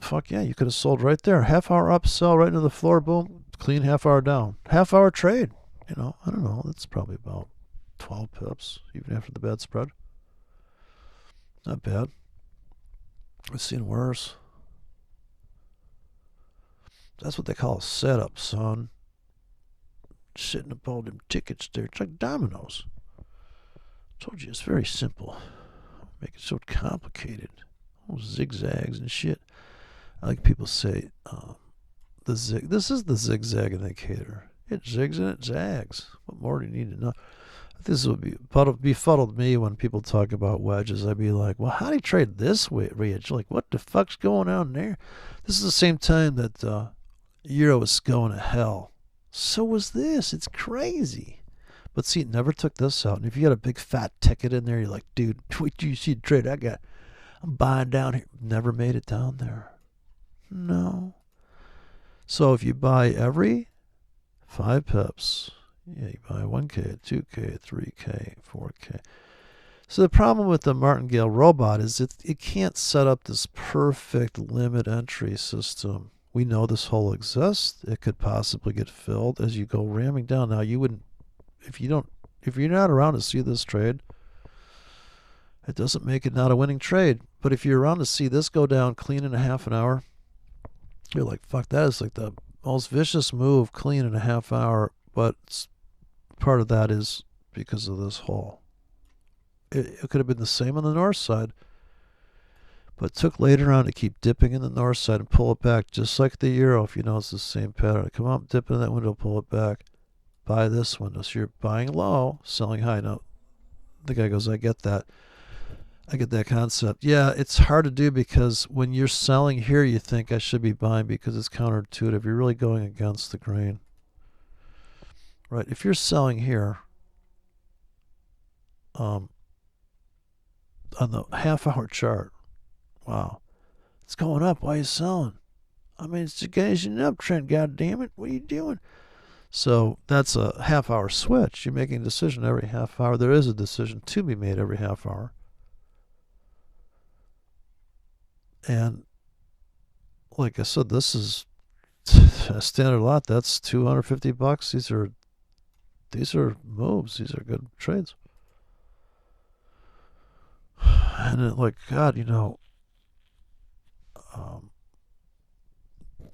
fuck yeah, you could have sold right there. Half hour up, sell right into the floor, boom, clean half hour down. Half hour trade. I don't know. That's probably about 12 pips, even after the bad spread. Not bad. I've seen worse. That's what they call a setup, son. Sitting up all them tickets there. It's like dominoes. I told you it's very simple. Make it so complicated. All zigzags and shit. I like people say, this is the zigzag indicator. It zigs and it zags. What more do you need to know? This would befuddled me when people talk about wedges. I'd be like, well, how do you trade this wedge? Like, what the fuck's going on there? This is the same time that Euro was going to hell. So was this. It's crazy. But see, it never took this out. And if you got a big fat ticket in there, you're like, dude, what do you see the trade I'm buying down here. Never made it down there. No. So if you buy every 5 pips, yeah, you buy 1K, 2K, 3K, 4K. So the problem with the martingale robot is it can't set up this perfect limit entry system. We know this hole exists. It could possibly get filled as you go ramming down. Now you wouldn't, if you're not around to see this trade, it doesn't make it not a winning trade. But if you're around to see this go down clean in a half an hour, you're like, fuck, that is like the most vicious move, clean in a half hour. But part of that is because of this hole. It could have been the same on the north side, but it took later on to keep dipping in the north side and pull it back, just like the euro. If you know it's the same pattern, come up, dip in that window, pull it back, buy this window. So you're buying low, selling high. Now the guy goes, I get that. I get that concept. Yeah, it's hard to do because when you're selling here, you think I should be buying because it's counterintuitive. You're really going against the grain. Right? If you're selling here, on the half-hour chart, wow, it's going up. Why are you selling? I mean, it's an uptrend. God damn it! What are you doing? So that's a half-hour switch. You're making a decision every half hour. There is a decision to be made every half hour. And like I said, this is a standard lot. That's $250. These are moves. These are good trades. And like, God,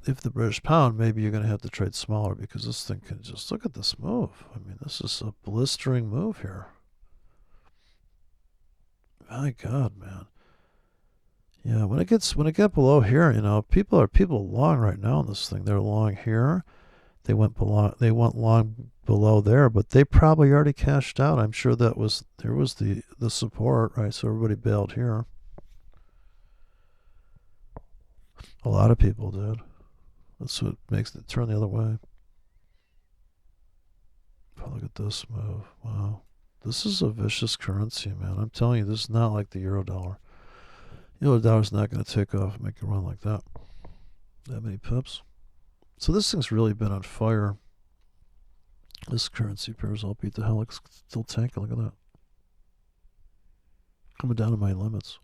if the British pound, maybe you're going to have to trade smaller because this thing can just look at this move. I mean, this is a blistering move here. My God, man. Yeah, when it gets below here, people long right now on this thing. They're long here. They went long below there, but they probably already cashed out. I'm sure there was the support, right? So everybody bailed here. A lot of people did. That's what makes it turn the other way. Oh, look at this move. Wow. This is a vicious currency, man. I'm telling you, this is not like the euro dollar. The dollar's not going to take off and make a run like that. That many pips. So this thing's really been on fire. This currency pair's all beat the hell. It's still tanking. Look at that. Coming down to my limits.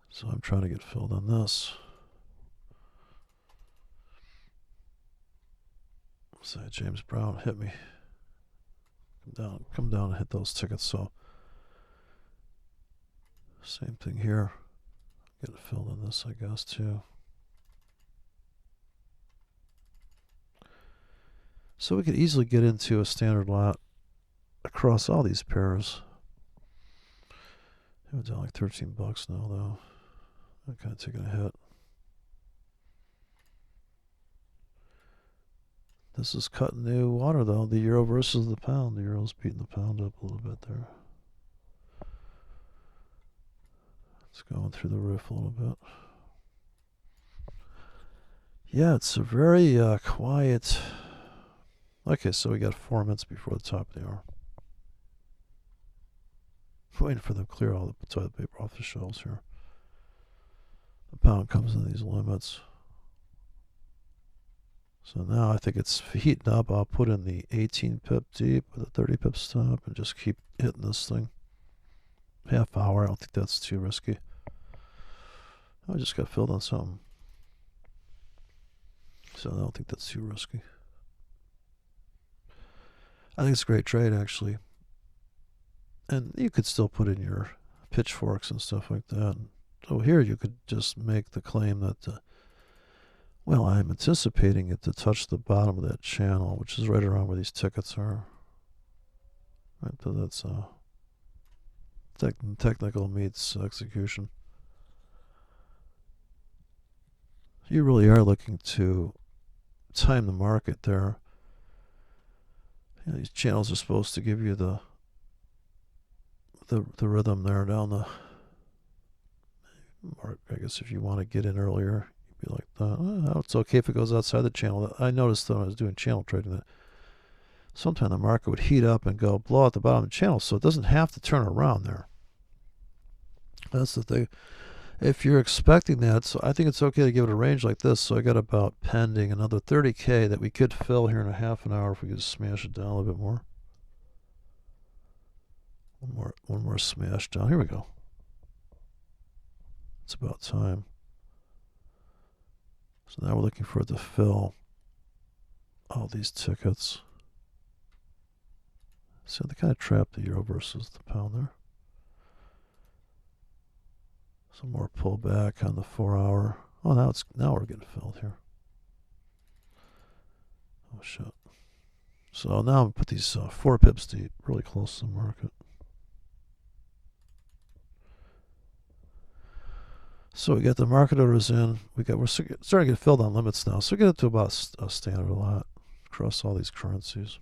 So I'm trying to get filled on this. Say, James Brown, hit me. Come down and hit those tickets. So same thing here. Get it filled in this, I guess, too. So we could easily get into a standard lot across all these pairs. It was down like $13 now, though. I'm kind of taking a hit. This is cutting new water, though. The euro versus the pound. The euro's beating the pound up a little bit there. It's going through the roof a little bit. Yeah, it's a very quiet. Okay, so we got 4 minutes before the top of the hour. waiting for them to clear all the toilet paper off the shelves here. The pound comes in these limits. So now I think it's heating up. I'll put in the 18 pip deep with a 30 pip stop and just keep hitting this thing. Half hour, I don't think that's too risky. I just got filled on something. So I don't think that's too risky. I think it's a great trade, actually. And you could still put in your pitchforks and stuff like that. So here you could just make the claim that, well, I'm anticipating it to touch the bottom of that channel, which is right around where these tickets are. Right, so that's technical meets execution. You really are looking to time the market there. You know, these channels are supposed to give you the rhythm there down the mark. I guess if you want to get in earlier, you'd be like that. Oh, it's okay if it goes outside the channel. I noticed when I was doing channel trading that sometimes the market would heat up and go blow out the bottom of the channel, so it doesn't have to turn around there. That's the thing. If you're expecting that, so I think it's okay to give it a range like this. So I got about pending another 30K that we could fill here in a half an hour if we could smash it down a little bit more. One more smash down. Here we go. It's about time. So now we're looking for it to fill all these tickets. So they kind of trapped the euro versus the pound there. Some more pullback on the 4 hour. Oh, now we're getting filled here. Oh shit. So now I'm gonna put these 4 pips deep, really close to the market. So we got the market orders in. We're starting to get filled on limits now. So we get up to about a standard lot across all these currencies.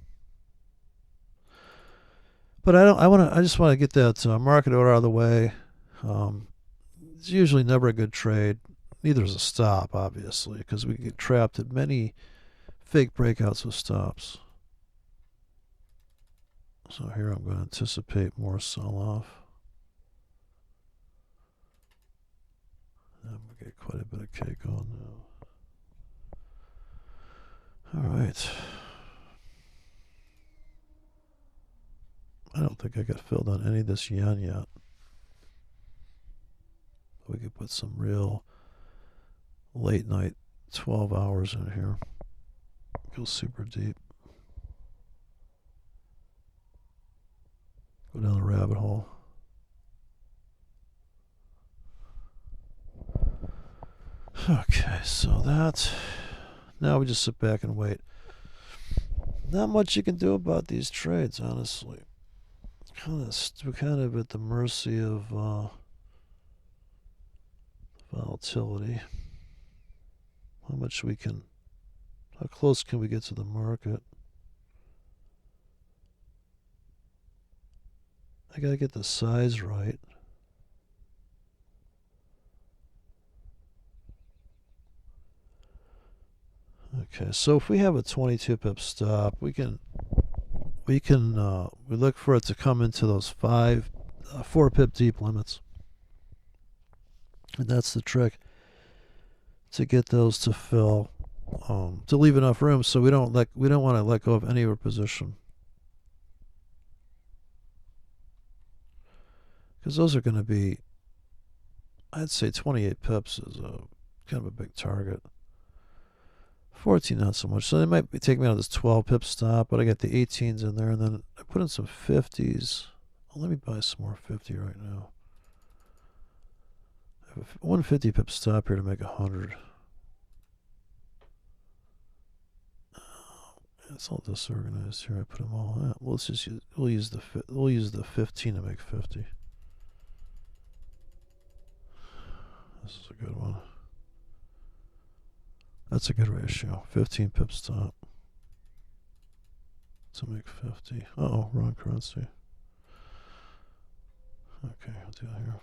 But I just want to get that market order out of the way. It's usually never a good trade. Neither is a stop, obviously, because we get trapped at many fake breakouts with stops. So here I'm going to anticipate more sell-off. I'm going to get quite a bit of cake on now. All right. I don't think I got filled on any of this yen yet. We could put some real late night 12 hours in here. Go super deep. Go down the rabbit hole. Okay, so now we just sit back and wait. Not much you can do about these trades, honestly. We're kind of at the mercy of volatility. How close can we get to the market? I gotta get the size right. Okay, so if we have a 22 pip stop, we look for it to come into those 4 pip deep limits. And that's the trick, to get those to fill, to leave enough room so we don't want to let go of any of our position, because those are going to be, I'd say 28 pips is kind of a big target. 14 not so much, so they might take me out of this 12 pip stop, but I got the 18s in there, and then I put in some 50s. Well, let me buy some more 50 right now. 150 pip stop here to make 100. It's all disorganized here. I put them all out. Well, we'll use the 15 to make 50. This is a good one. That's a good ratio. 15 pip stop to make 50. Uh-oh, wrong currency. Okay, I'll do it here.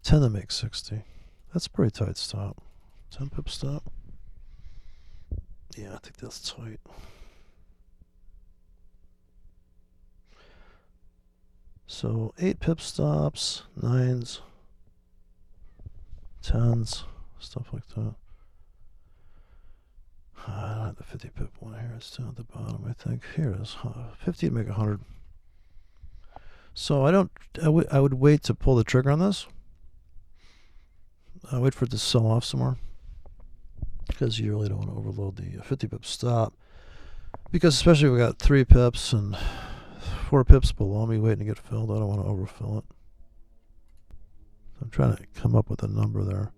10 to make 60. That's a pretty tight stop. 10 pip stop. Yeah, I think that's tight. So 8 pip stops, 9s, 10s, stuff like that. I don't have the 50 pip one here. It's down at the bottom, I think. Here it is. 50 to make 100. So I would wait to pull the trigger on this. Wait for it to sell off some more, because you really don't want to overload the 50 pip stop. Because especially if we got 3 pips and 4 pips below me waiting to get filled, I don't want to overfill it. I'm trying to come up with a number there.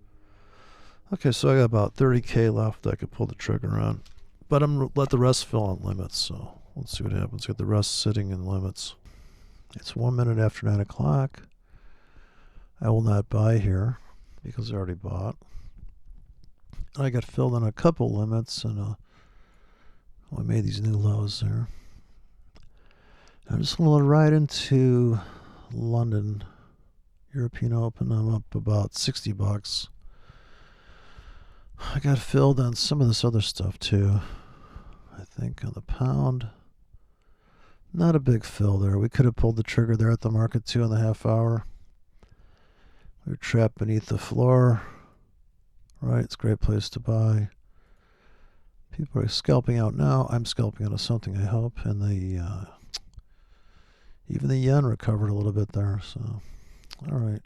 Okay, so I got about 30K left I could pull the trigger on. But I'm going to let the rest fill on limits, so let's see what happens. Get the rest sitting in limits. It's 1 minute after 9 o'clock. I will not buy here because I already bought. I got filled on a couple limits, and I made these new lows there. I'm just going to ride into London European Open. I'm up about 60 bucks. I got filled on some of this other stuff too. I think on the pound. Not a big fill there. We could have pulled the trigger there at the market 2.5 hour. We were trapped beneath the floor. Right, it's a great place to buy. People are scalping out now. I'm scalping out of something, I hope. And even the yen recovered a little bit there. So, all right.